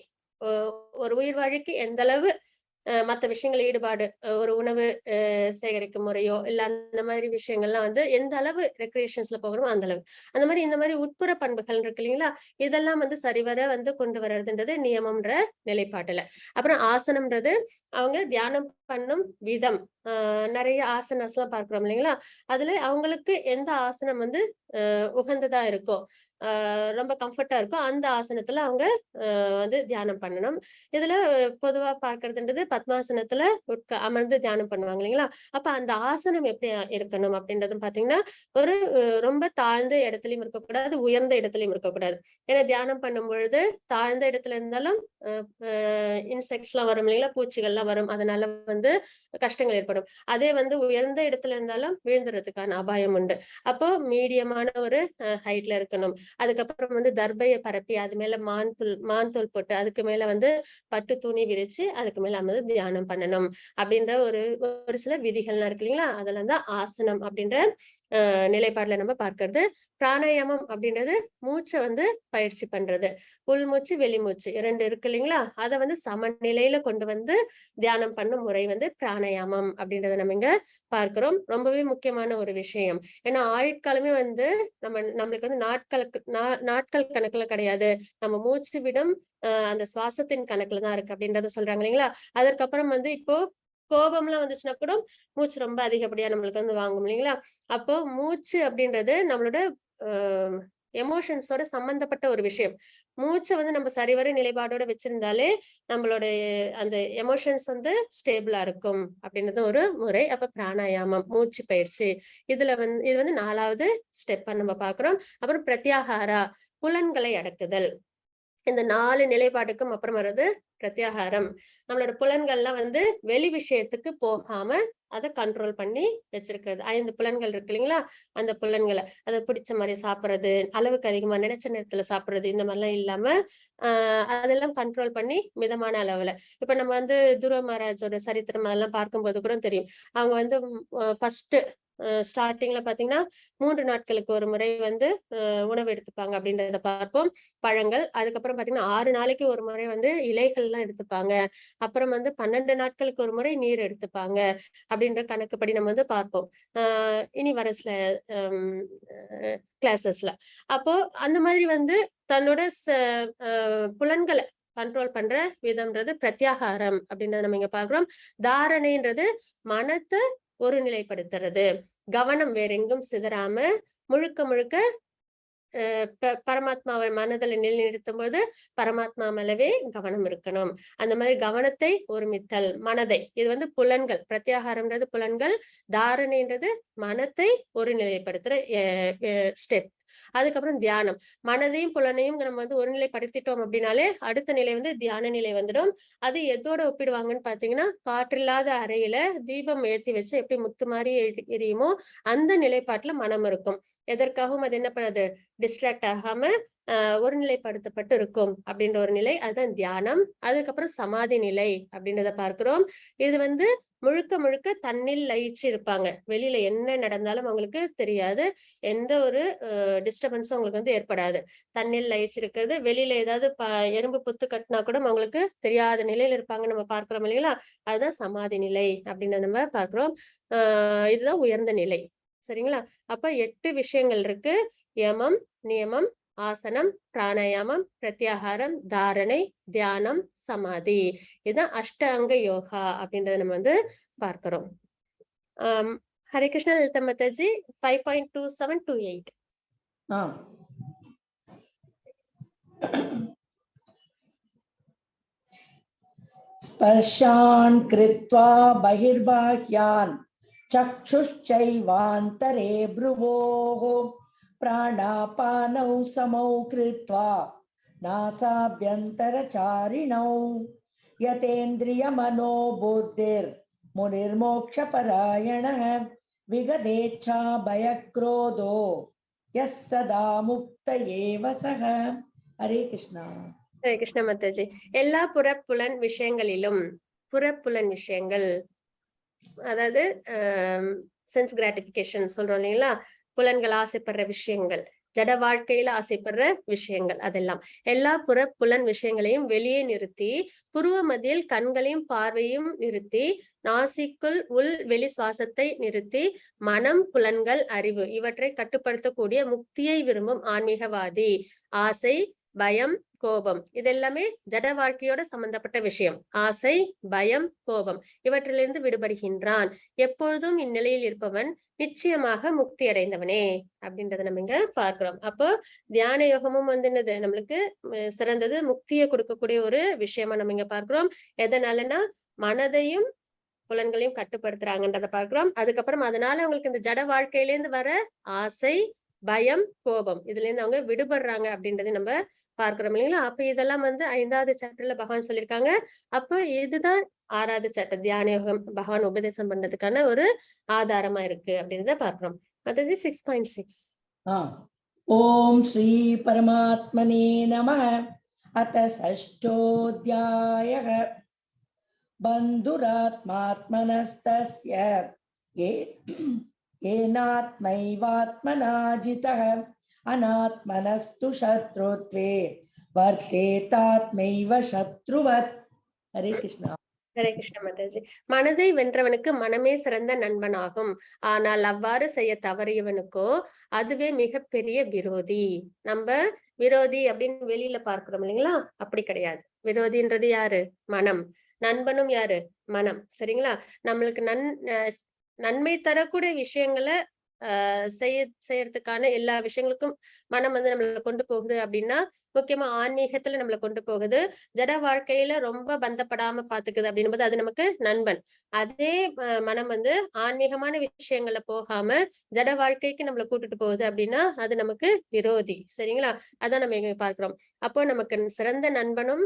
ஒரு உயிர் வாழிக்கு எந்த அளவு மத்த விஷயங்கள் ஈடுபாடு, ஒரு உணவு சேகரிக்கும் முறையோ இல்ல அந்த மாதிரி விஷயங்கள்லாம் வந்து எந்த அளவு ரெக்ரியேஷன்ஸ்ல போகணுமோ அந்த அளவு. அந்த மாதிரி இந்த மாதிரி உட்புற பண்புகள் இருக்கு இல்லைங்களா? இதெல்லாம் வந்து சரிவர வந்து கொண்டு வர்றதுன்றது நியமம்ன்ற நிலைப்பாட்டுல. அப்புறம் ஆசனம்ன்றது அவங்க தியானம் பண்ணும் விதம். நிறைய ஆசனாஸ் எல்லாம் பார்க்கிறோம் இல்லைங்களா? அதுல அவங்களுக்கு எந்த ஆசனம் வந்து உகந்ததா இருக்கோ, ரொம்ப கம்ஃபர்ட்டா இருக்கும் அந்த ஆசனத்துல அவங்க வந்து தியானம் பண்ணணும். இதுல பொதுவா பார்க்கறதுன்றது பத்மாசனத்துல அமர்ந்து தியானம் பண்ணுவாங்க இல்லைங்களா? அப்ப அந்த ஆசனம் எப்படி இருக்கணும் அப்படின்றதும் பாத்தீங்கன்னா ஒரு ரொம்ப தாழ்ந்த இடத்துலயும் இருக்கக்கூடாது, உயர்ந்த இடத்துலயும் இருக்கக்கூடாது. ஏன்னா தியானம் பண்ணும் பொழுது தாழ்ந்த இடத்துல இருந்தாலும் இன்செக்ட்ஸ் எல்லாம் வரும் இல்லைங்களா? பூச்சிகள் எல்லாம் வரும். அதனால வந்து கஷ்டங்கள் ஏற்படும். அதே வந்து உயர்ந்த இடத்துல இருந்தாலும் வீழ்ந்துறதுக்கான அபாயம் உண்டு. அப்போ மீடியமான ஒரு ஹைட்ல இருக்கணும். அதுக்கப்புறம் வந்து தர்பையை பரப்பி அது மேல மான்தூள் போட்டு அதுக்கு மேல வந்து பட்டு துணி விரிச்சு அதுக்கு மேல வந்து தியானம் பண்ணணும் அப்படின்ற ஒரு சில விதிகள்லாம் இருக்கு இல்லைங்களா? அதெல்லாம் தான் ஆசனம் அப்படின்ற நிலைப்பாடுல நம்ம பார்க்கிறது. பிராணாயாமம் அப்படின்றது மூச்சை வந்து பயிற்சி பண்றது. உள்மூச்சு வெளிமூச்சு 2 இருக்கு இல்லைங்களா, அதை வந்து சமநிலையில கொண்டு வந்து தியானம் பண்ணும் முறை வந்து பிராணாயாமம் அப்படின்றத நம்ம இங்க பார்க்கிறோம். ரொம்பவே முக்கியமான ஒரு விஷயம். ஏன்னா ஆயுட்காலமே வந்து நம்மளுக்கு வந்து நாட்கள் கணக்குல கிடையாது, நம்ம மூச்சு விடும் அந்த சுவாசத்தின் கணக்குல தான் இருக்கு அப்படின்றத சொல்றாங்க இல்லைங்களா. அதற்கப்புறம் வந்து இப்போ கோபம்லாம் வந்துச்சுன்னா கூட மூச்சு ரொம்ப அதிகப்படியா நம்மளுக்கு வந்து வாங்கும் இல்லைங்களா. அப்போ மூச்சு அப்படின்றது நம்மளோட எமோஷன்ஸோட சம்பந்தப்பட்ட ஒரு விஷயம். மூச்சை வந்து நம்ம சரிவர நிலைப்பாடோட வச்சிருந்தாலே நம்மளோட அந்த எமோஷன்ஸ் வந்து ஸ்டேபிளா இருக்கும் அப்படின்றது ஒரு முறை. அப்ப பிராணாயாமம் மூச்சு பயிற்சி இது வந்து 4வது ஸ்டெப்பா நம்ம பாக்குறோம். அப்புறம் பிரத்யாகாரா புலன்களை அடக்குதல். இந்த 4 நிலைப்பாட்டுக்கும் அப்புறம் வர்றது பிரத்யாகாரம். நம்மளோட புலன்கள்லாம் வந்து வெளி விஷயத்துக்கு போகாம அதை கண்ட்ரோல் பண்ணி வச்சிருக்கிறது. 5 புலன்கள் இருக்கு இல்லைங்களா, அந்த புலன்களை அதை பிடிச்ச மாதிரி சாப்பிடுறது, அளவுக்கு அதிகமா நினைச்ச நேரத்துல சாப்பிடுறது, இந்த மாதிரிலாம் இல்லாம அதெல்லாம் கண்ட்ரோல் பண்ணி மிதமான அளவுல. இப்ப நம்ம வந்து துருவ மகாராஜோட சரித்திரம் எல்லாம் பார்க்கும்போது கூட தெரியும். அவங்க வந்து ஃபர்ஸ்ட் ஸ்டார்டிங்ல பாத்தீங்கன்னா 3 நாட்களுக்கு ஒரு முறை வந்து உணவு எடுத்துப்பாங்க அப்படின்றத பார்ப்போம். பழங்கள். அதுக்கப்புறம் பாத்தீங்கன்னா 6 நாளைக்கு ஒரு முறை வந்து இலைகள் எல்லாம் எடுத்துப்பாங்க. அப்புறம் வந்து 12 நாட்களுக்கு ஒரு முறை நீர் எடுத்துப்பாங்க அப்படின்ற கணக்குப்படி நம்ம வந்து பார்ப்போம் இனி வர சில கிளாஸஸ்ல. அப்போ அந்த மாதிரி வந்து தன்னோட புலன்களை கண்ட்ரோல் பண்ற விதம்ன்றது பிரத்யாகாரம் அப்படின்றத நம்ம இங்க பார்க்கிறோம். தாரணைன்றது மனத்தை ஒருநிலைப்படுத்துறது, கவனம் வேற எங்கும் சிதறாம முழுக்க முழுக்க பரமாத்மாவை மனதில் நிலைநிறுத்தும் போது பரமாத்மா மேலவே கவனம் இருக்கணும். அந்த மாதிரி கவனத்தை ஒருமித்தல், மனதை, இது வந்து புலன்கள். பிரத்யாகாரம்ன்றது புலன்கள், தாரணைன்றது மனத்தை ஒருநிலைப்படுத்துற ஸ்டெப். அதுக்கப்புறம் தியானம். மனதையும் புலனையும் நம்ம வந்து ஒருநிலைப்படுத்திட்டோம் அப்படின்னாலே அடுத்த நிலை வந்து தியான நிலை வந்துடும். அது எதோட ஒப்பிடுவாங்கன்னு பாத்தீங்கன்னா, காற்றில்லாத அறையில தீபம் ஏற்றி வச்சு எப்படி முத்து மாதிரி எரியுமோ அந்த நிலைப்பாட்டுல மனம் இருக்கும். எதற்காகவும் அது என்ன பண்ணது, டிஸ்ட்ராக்ட் ஆகாம ஒருநிலைப்படுத்தப்பட்டு இருக்கும் அப்படின்ற ஒரு நிலை, அதுதான் தியானம். அதுக்கப்புறம் சமாதி நிலை அப்படின்றத பார்க்கிறோம். இது வந்து முழுக்க முழுக்க தன்னில் லயிச்சு இருப்பாங்க. வெளியில என்ன நடந்தாலும் அவங்களுக்கு தெரியாது, எந்த ஒரு டிஸ்டர்பன்ஸும் அவங்களுக்கு வந்து ஏற்படாது. தன்னில் லயிச்சிருக்கிறது. வெளியில ஏதாவது எறும்பு புத்து கட்டினா கூட அவங்களுக்கு தெரியாத நிலையில இருப்பாங்க, நம்ம பார்க்கிறோம் இல்லைங்களா. அதுதான் சமாதி நிலை அப்படின்னு நம்ம பார்க்கிறோம். இதுதான் உயர்ந்த நிலை. சரிங்களா. அப்ப 8 விஷயங்கள் இருக்கு. யமம், நியமம், ஆசனம், பிராணாயாமம், பிரத்யாகாரம், தாரணை, தியானம், சமாதி. இதுதான் அஷ்டாங்க யோகா அப்படின்றத நம்ம வந்து பார்க்கிறோம். ஹரே கிருஷ்ணா லலிதா மாதாஜி. 5.2728. ஸ்பர்ஷான் கிருத்வா பகிர்பாஹ்யான் சக்ஷுஷ்சைவாந்தரே ப்ருவோः பிராணாபானௌ சமௌ கிருத்வா நாசாப்யந்தரசாரிணௌ யதேந்திரிய மனோ புத்திர் முனிர்மோக்ஷபராயணः விகதேச்சா பயக்ரோதோ யஸ் சதா முக்த ஏவ சஹ. ஹரே கிருஷ்ணா. ஹரே கிருஷ்ணா மாதாஜி. எல்லா புறப்புலன் விஷயங்களிலும், புறப்புலன் விஷயங்கள் அதாவது சென்ஸ் கிராட்டிபிகேஷன் சொல்றோம் இல்லைங்களா, புலன்கள் ஆசைப்படுற விஷயங்கள், ஜட வாழ்க்கையில ஆசைப்படுற விஷயங்கள், அதெல்லாம் எல்லா புலன் விஷயங்களையும் வெளியே நிறுத்தி, புருவ மத்தியில் கண்களையும் பார்வையும் நிறுத்தி, நாசிக்குள் உள் வெளி சுவாசத்தை நிறுத்தி, மனம் புலன்கள் அறிவு இவற்றை கட்டுப்படுத்தக்கூடிய முக்தியை விரும்பும் ஆன்மீகவாதி. ஆசை, பயம், கோபம் இதெல்லாமே ஜட வாழ்க்கையோட சம்பந்தப்பட்ட விஷயம். ஆசை, பயம், கோபம் இவற்றிலிருந்து விடுபடுகின்றான். எப்பொழுதும் இந்நிலையில் இருப்பவன் நிச்சயமாக முக்தி அடைந்தவனே அப்படின்றத நம்ம இங்க பார்க்கிறோம். அப்போ தியான யோகமும் வந்து என்னது, நம்மளுக்கு சிறந்தது, முக்தியை கொடுக்கக்கூடிய ஒரு விஷயமா நம்ம இங்க பார்க்கிறோம். எதனாலன்னா மனதையும் புலன்களையும் கட்டுப்படுத்துறாங்கன்றத பார்க்கிறோம். அதுக்கப்புறம் அதனால அவங்களுக்கு இந்த ஜட வாழ்க்கையிலேருந்து வர ஆசை, பயம், கோபம் இதுல இருந்து அவங்க விடுபடுறாங்க அப்படின்றத நம்ம பார்க்கிறோம் இல்லைங்களா. அப்ப இதெல்லாம் வந்து 5வது சாப்டர்ல பகவான் சொல்லியிருக்காங்க. அப்ப இதுதான் 6வது சாப்டர் தியான யோகம் பகவான் உபதேசம் பண்றதுக்கான ஒரு ஆதாரமா இருக்கு அப்படின்றத பார்க்கிறோம். அதாவது 6.6. ஓம் ஸ்ரீ பரமாத்மனே நமः. அத ஷஷ்டோத்யாயः. பந்துராத்மாத்மனஸ்தஸ்ய ஏனாத்மைவாத்மனா ஜிதः अनात्मनस्तु शत्रुत्वे वर्तेतात्मैव शत्रुवत्. हरे कृष्णा. ஹரே கிருஷ்ண மாதாஜி. மனதை வென்றவனுக்கு மனமே சிறந்த நண்பனாகும். ஆனால் அவ்வாறு செய்ய தவறியவனுக்கோ அதுவே மிகப்பெரிய விரோதி. நம்ம விரோதி அப்படின்னு வெளியில பார்க்கிறோம் இல்லைங்களா, அப்படி கிடையாது. விரோதின்றது யாரு? மனம். நண்பனும் யாரு? மனம். சரிங்களா? நம்மளுக்கு நன்மை தரக்கூடிய விஷயங்களை செய்யறதுக்கான எல்லா விஷயங்களுக்கும் மனம் வந்து நம்மள கொண்டு போகுது அப்படின்னா, முக்கியமா ஆன்மீகத்துல நம்மள கொண்டு போகுது. ஜட வாழ்க்கையில ரொம்ப பந்தப்படாம பாத்துக்குது அப்படின்னும் போது அது நமக்கு நண்பன். அதே மனம் வந்து ஆன்மீகமான விஷயங்கள்ல போகாம ஜட வாழ்க்கைக்கு நம்மள கூட்டிட்டு போகுது அப்படின்னா அது நமக்கு விரோதி. சரிங்களா? அதான் நம்ம இங்க பார்க்கிறோம். அப்போ நமக்கு சிறந்த நண்பனும்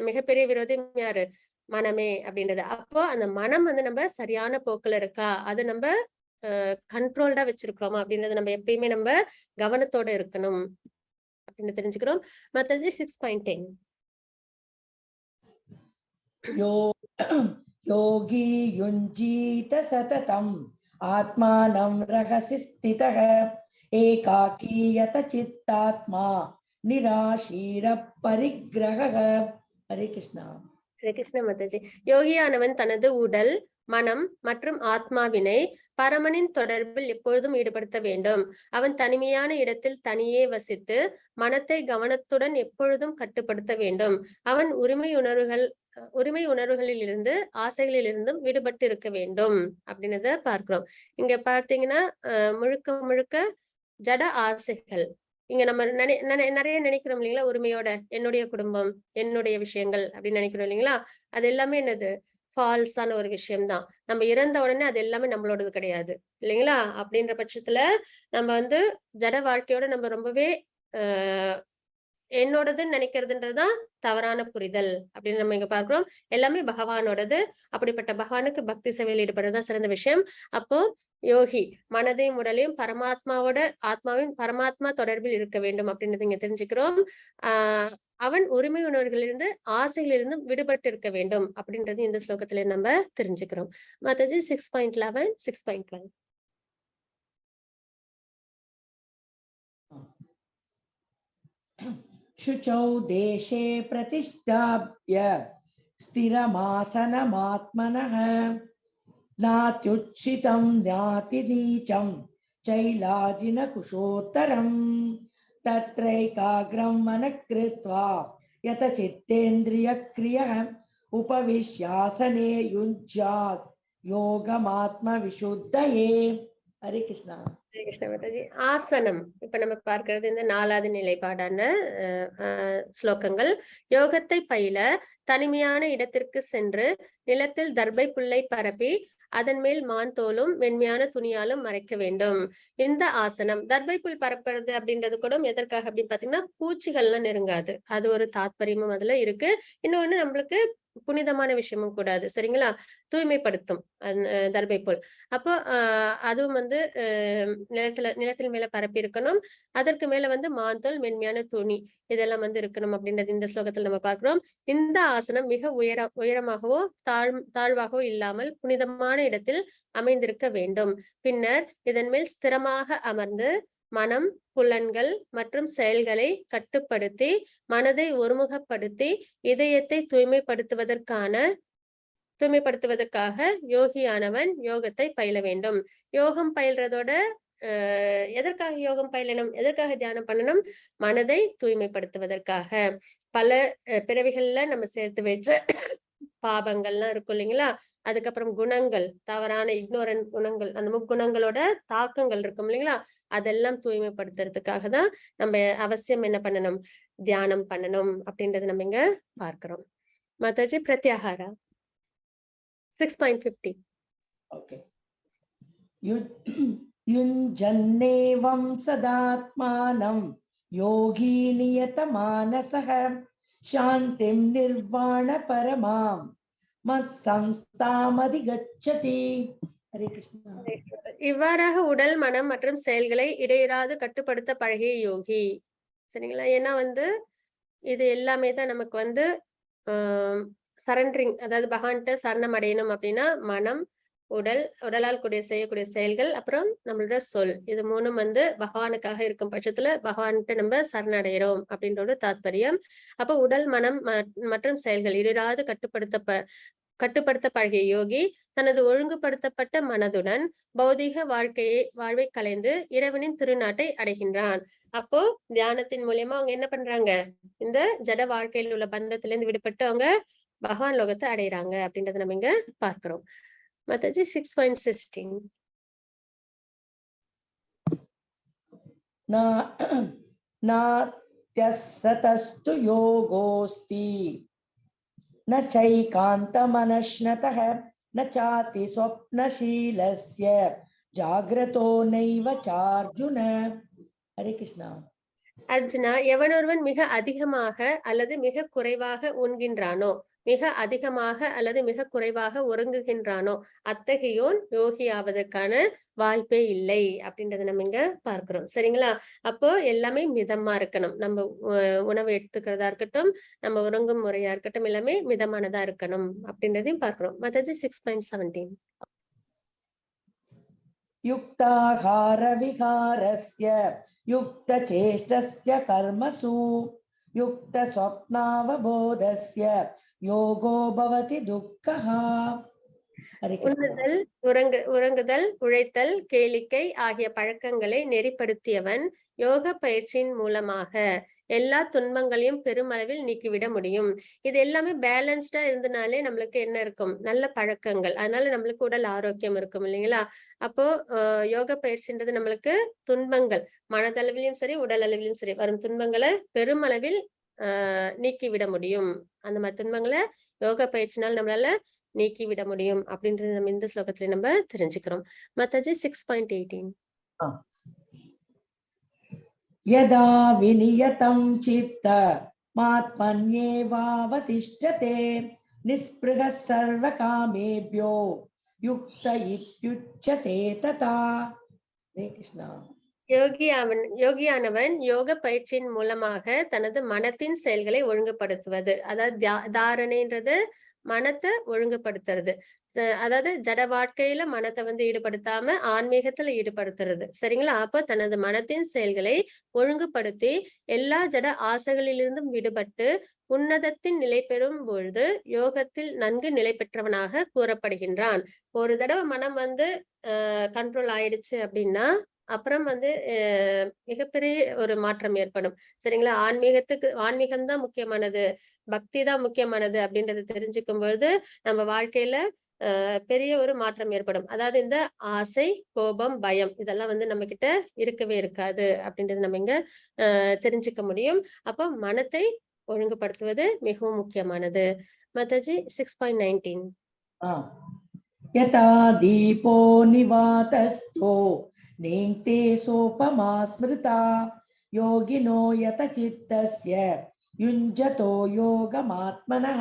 மிகப்பெரிய விரோதியும் யாரு? மனமே அப்படின்றது. அப்போ அந்த மனம் வந்து நம்ம சரியான போக்குல இருக்கா, அது நம்ம கண்ட்ரோல்டா வச்சிருக்கிறோமா அப்படின்றத நம்ம எப்பயுமே நம்ம கவனத்தோட இருக்கணும் அப்படின்னு தெரிஞ்சுக்கிறோம். மாதாஜி 6.10. योगी युञ्जीत सततम् आत्मानं रहसि स्थितः एकाकी यत चित्तात्मा निराशीर परिग्रहः. हरे कृष्णा. ஹரே கிருஷ்ண மாதாஜி. யோகியானவன் தனது உடல், மனம் மற்றும் ஆத்மாவினை பரமனின் தொடர்பில் எப்பொழுதும் ஈடுபடுத்த வேண்டும். அவன் தனிமையான இடத்தில் தனியே வசித்து மனத்தை கவனத்துடன் எப்பொழுதும் கட்டுப்படுத்த வேண்டும். அவன் உரிமை உணர்வுகளில் இருந்து ஆசைகளில் இருந்தும் விடுபட்டு இருக்க வேண்டும் அப்படின்றத பார்க்கிறோம். இங்க பார்த்தீங்கன்னா முழுக்க முழுக்க ஜட ஆசைகள். இங்க நம்ம நிறைய நினைக்கிறோம் இல்லைங்களா, உரிமையோட என்னுடைய குடும்பம், என்னுடைய விஷயங்கள் அப்படின்னு நினைக்கிறோம் இல்லைங்களா, அது எல்லாமே என்னது? ஃபால்ஸான ஒரு விஷயம்தான். நம்ம இறந்த உடனே அது எல்லாமே நம்மளோடது கிடையாது இல்லைங்களா? அப்படின்ற பட்சத்துல நம்ம வந்து ஜட வாழ்க்கையோட நம்ம ரொம்பவே என்னோடதுன்னு நினைக்கிறதுன்றதுதான் தவறான புரிதல் அப்படின்னு நம்ம இங்க பார்க்கிறோம். எல்லாமே பகவானோடது. அப்படிப்பட்ட பகவானுக்கு பக்தி சேவையில் ஈடுபடுறதுதான் சிறந்த விஷயம். அப்போ யோகி மனதையும் உடலையும் ஆத்மாவின் பரமாத்மா தொடர்பில் இருக்க வேண்டும் அப்படின்றது இங்க தெரிஞ்சுக்கிறோம். அவன் உரிமை உணர்வுகளிலிருந்து ஆசைகளிலிருந்து விடுபட்டு இருக்க வேண்டும் அப்படின்றது இந்த ஸ்லோகத்துல நம்ம தெரிஞ்சுக்கிறோம். மாதாஜி 6.11 6.12. शुचौ देशे प्रतिष्ठाप्य स्थिरमासनमात्मनः नात्युच्छितं नातिनीचं चैलाजिनकुशोत्तरम् तत्रैकाग्रं मनः कृत्वा यतचित्तेन्द्रियक्रियः उपविश्यासने युञ्ज्यात् योगमात्मविशुद्धये. हरे कृष्णा. ஹரே கிருஷ்ண மாதாஜி. ஆசனம் இப்ப நம்ம பார்க்கிறது இந்த 4வது நிலைப்பாடான ஸ்லோகங்கள். யோகத்தை பயில தனிமையான இடத்திற்கு சென்று நிலத்தில் தர்பை புல்லை பரப்பி அதன் மேல் மாந்தோலும் மென்மையான துணியாலும் மறைக்க வேண்டும். இந்த ஆசனம் தர்பை புல் பரப்புறது அப்படின்றது கூட எதற்காக அப்படின்னு பாத்தீங்கன்னா பூச்சிகள்லாம் நெருங்காது, அது ஒரு தாத்பரியமும் அதுல இருக்கு. இன்னொன்னு நம்மளுக்கு புனிதமான விஷயமும் கூடாது. சரிங்களா? தூய்மைப்படுத்தும் தர்பை புல். அப்போ அதுவும் வந்து நிலத்தில் மேல பரப்பி இருக்கணும். அதற்கு மேல வந்து மாந்தோல், மென்மையான துணி இதெல்லாம் வந்து இருக்கணும் அப்படின்றது இந்த ஸ்லோகத்தில் நம்ம பார்க்கிறோம். இந்த ஆசனம் மிக உயரமாகவோ தாழ்வாகவோ இல்லாமல் புனிதமான இடத்தில் அமைந்திருக்க வேண்டும். பின்னர் இதன் மேல் ஸ்திரமாக அமர்ந்து மனம், புலன்கள் மற்றும் செயல்களை கட்டுப்படுத்தி மனதை ஒருமுகப்படுத்தி இதயத்தை தூய்மைப்படுத்துவதற்காக யோகியானவன் யோகத்தை பயில வேண்டும். யோகம் பயில்றதோட எதற்காக யோகம் பயிலணும், எதற்காக தியானம் பண்ணணும்? மனதை தூய்மைப்படுத்துவதற்காக. பல பிறவிகள்ல நம்ம சேர்த்து வச்ச பாபங்கள்லாம் இருக்கும் இல்லைங்களா, அதுக்கப்புறம் குணங்கள், தவறான இக்னோரன்ட் குணங்கள், அந்த முக்குணங்களோட தாக்கங்கள் இருக்கும் இல்லைங்களா, அதெல்லாம் தூய்மைப்படுத்துறதுக்காக தான் நம்ம அவசியம் என்ன பண்ணணும்? தியானம் பண்ணணும் அப்படின்றத நம்ம இங்க பார்க்கிறோம். மாதாஜி பிரத்யாகாரா 6.50. ஓகே. युञ्जन्नेवं सदात्मानं योगी नियतमानसः शान्तिं निर्वाणपरमां मत्संस्थामधिगच्छति. हरे कृष्णा. இவ்வாறாக உடல், மனம் மற்றும் செயல்களை இடையிறாது கட்டுப்படுத்த பழகிய யோகி. சரிங்களா? ஏன்னா வந்து இது எல்லாமே தான் நமக்கு வந்து சரண்டரிங், அதாவது பகவான்கிட்ட சரணம் அடையணும் அப்படின்னா மனம், உடலால் செய்யக்கூடிய செயல்கள், அப்புறம் நம்மளோட சொல், இது மூணும் வந்து பகவானுக்காக இருக்கும் பட்சத்துல பகவான்கிட்ட நம்ம சரணடைகிறோம் அப்படின்ற தாத்பரியம். அப்ப உடல், மனம் மற்றும் செயல்கள் இராது கட்டுப்படுத்த பழகிய யோகி தனது ஒழுங்குபடுத்தப்பட்ட மனதுடன் பௌதிக வாழ்வை கலைந்து இறைவனின் திருநாட்டை அடைகின்றான். அப்போ தியானத்தின் மூலியமா அவங்க என்ன பண்றாங்க, இந்த ஜட வாழ்க்கையில் உள்ள பந்தத்திலிருந்து விடுபட்டு அவங்க பகவான் லோகத்தை அடைகிறாங்க அப்படின்றத நம்ம இங்க பார்க்கிறோம். Mathaji 6.16. नात्यस्तस्तु योगोऽस्ति न चैकान्तमनश्नतः न चाति स्वप्नशीलस्य जाग्रतो नैव चार्जुन. हरे कृष्णा. அர்ஜுனா, எவனொருவன் மிக அதிகமாக அல்லது மிக குறைவாக உண்கின்றானோ, மிக அதிகமாக அல்லது மிக குறைவாக உறங்குகின்றானோ, அத்தகையோன் யோகி ஆவதற்கான வாய்ப்பே இல்லை அப்படின்றத நம்ம இங்க பார்க்கிறோம். சரிங்களா? அப்போ எல்லாமே மிதமா இருக்கணும். நம்ம உணவு எடுத்துக்கிறதா இருக்கட்டும், நம்ம உறங்கும் முறையா இருக்கட்டும், எல்லாமே மிதமானதா இருக்கணும் அப்படின்றதையும் பார்க்கிறோம். மதாஜி 6.17. युक्ताहार विहारस्य युक्त चेष्टस्य कर्मसु युक्त स्वप्नावबोधस्य योगो भवति दुःखः. உறங்குதல், உழைத்தல், கேளிக்கை ஆகிய பழக்கங்களை நெறிப்படுத்தியவன் யோக பயிற்சியின் மூலமாக எல்லா துன்பங்களையும் பெருமளவில் நீக்கிவிட முடியும். இது எல்லாமே பேலன்ஸ்டா இருந்தனாலே நம்மளுக்கு என்ன இருக்கும், நல்ல பழக்கங்கள், அதனால நம்மளுக்கு உடல் ஆரோக்கியம் இருக்கும் இல்லைங்களா? அப்போ யோக பயிற்சின்றது நம்மளுக்கு துன்பங்கள், மனதளவிலும் சரி உடல் அளவிலும் சரி வரும் துன்பங்களை பெருமளவில் நீக்கிவிட முடியும். அந்த மாதிரி துன்பங்களை யோக பயிற்சினால் நம்மளால நீக்கிவிட முடியும் அப்படின்றது நம்ம இந்த ஸ்லோகத்துல நம்ம தெரிஞ்சுக்கிறோம். மத்தாஜி 6.18. यदा विनियतं चित्त मात्मन्येवावतिष्ठते निस्पृहः सर्वकामेभ्यो युक्त इत्युच्यते तथा. हरे कृष्णा. யோகியானவன் யோக பயிற்சியின் மூலமாக தனது மனத்தின் செயல்களை ஒழுங்குபடுத்துவது, அதாவது தாரணைன்றது மனத்தை ஒழுங்குபடுத்துறது, அதாவது ஜட வாழ்க்கையில மனத்தை வந்து ஈடுபடுத்தாம ஆன்மீகத்துல ஈடுபடுத்துறது. சரிங்களா? அப்ப தனது மனத்தின் செயல்களை ஒழுங்குபடுத்தி எல்லா ஜட ஆசைகளிலிருந்தும் விடுபட்டு உன்னதத்தின் நிலை பெறும் பொழுது யோகத்தில் நன்கு நிலை பெற்றவனாக கூறப்படுகின்றான். ஒரு தடவை மனம் வந்து கண்ட்ரோல் ஆயிடுச்சு அப்படின்னா அப்புறம் வந்து மிகப்பெரிய ஒரு மாற்றம் ஏற்படும். சரிங்களா? ஆன்மீகம்தான் முக்கியமானது, பக்தி தான் முக்கியமானது அப்படின்றத தெரிஞ்சுக்கும் பொழுது நம்ம வாழ்க்கையில பெரிய ஒரு மாற்றம் ஏற்படும். அதாவது இந்த ஆசை, கோபம், பயம் இதெல்லாம் வந்து நம்ம கிட்ட இருக்கவே இருக்காது அப்படின்றது நம்ம இங்க தெரிஞ்சுக்க முடியும். அப்போ மனத்தை ஒழுங்குபடுத்துவது மிகவும் முக்கியமானது. மதாஜி 6.19. யதா தீபோ நிவாதஸ்தோ நேங்தே சோபமா ஸ்மிருதா யோகினோ யத சித்தஸ்ய யுஞ்சதோ யோகமாத்மனஹ.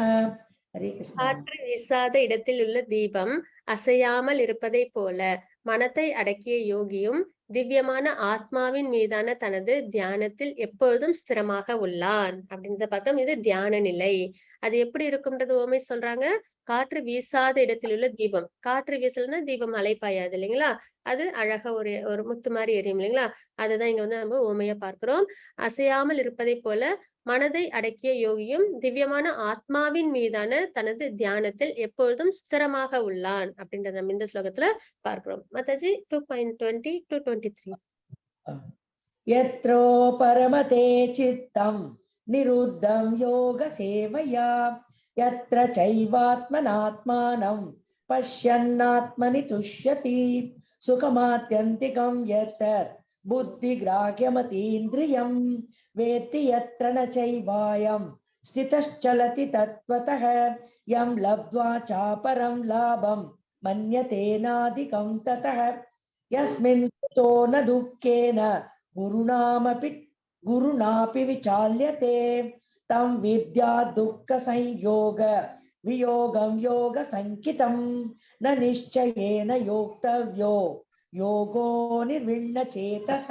ஹரே கிருஷ்ணா. காற்று வீசாத இடத்தில் உள்ள தீபம் அசையாமல் இருப்பதை போல மனத்தை அடக்கிய யோகியும் திவ்யமான ஆத்மாவின் மீதான தனது தியானத்தில் எப்பொழுதும் ஸ்திரமாக உள்ளான் அப்படின்றத பார்த்தோம். இது தியான நிலை. அது எப்படி இருக்கும்ன்றது ஓமை சொல்றாங்க. காற்று வீசாத இடத்தில் உள்ள தீபம், காற்று வீசலன்னா தீபம் அலைப்பாயாது இல்லைங்களா? அது அழகா ஒரு முத்து மாதிரி எரியும் இல்லைங்களா? அதுதான் இங்க வந்து நம்ம ஓமையா பார்க்கிறோம். அசையாமல் இருப்பதை போல மனதை அடக்கிய யோகியும் திவ்யமான ஆத்மாவின் மீதான தனது தியானத்தில் எப்பொழுதும் ஸ்திரமாக உள்ளான் அப்படின்றத நம்ம இந்த ஸ்லோகத்துல பார்க்கிறோம். மத்தாஜி 2.20 to 23. யத்ரோ பரமதே சித்தம் நிருத்தம் யோக சேவையா யத்ர சைவாத்மனாத்மானம் பஷ்யன்னாத்மனி துஷ்யதி சுகமாத்யந்திகம் யத் புத்தி கிராஹ்யமதீந்திரியம் வேத்தி யத்ர ந சைவாயம் ஸ்திதச்சலதி தத்வதः யம் லப்த்வா சாபரம் லாபம் மன்யதே நாதிகம் ததः யஸ்மின் தோ ந துக்கேன குருணாபி விசால்யதே தம் வித்யா துக்க சம்யோக வியோகம் யோக சங்கிதம் ந நிச்சயேன யோக்தவ்யோ யோகோ நிர்விண்ண சேதஸ.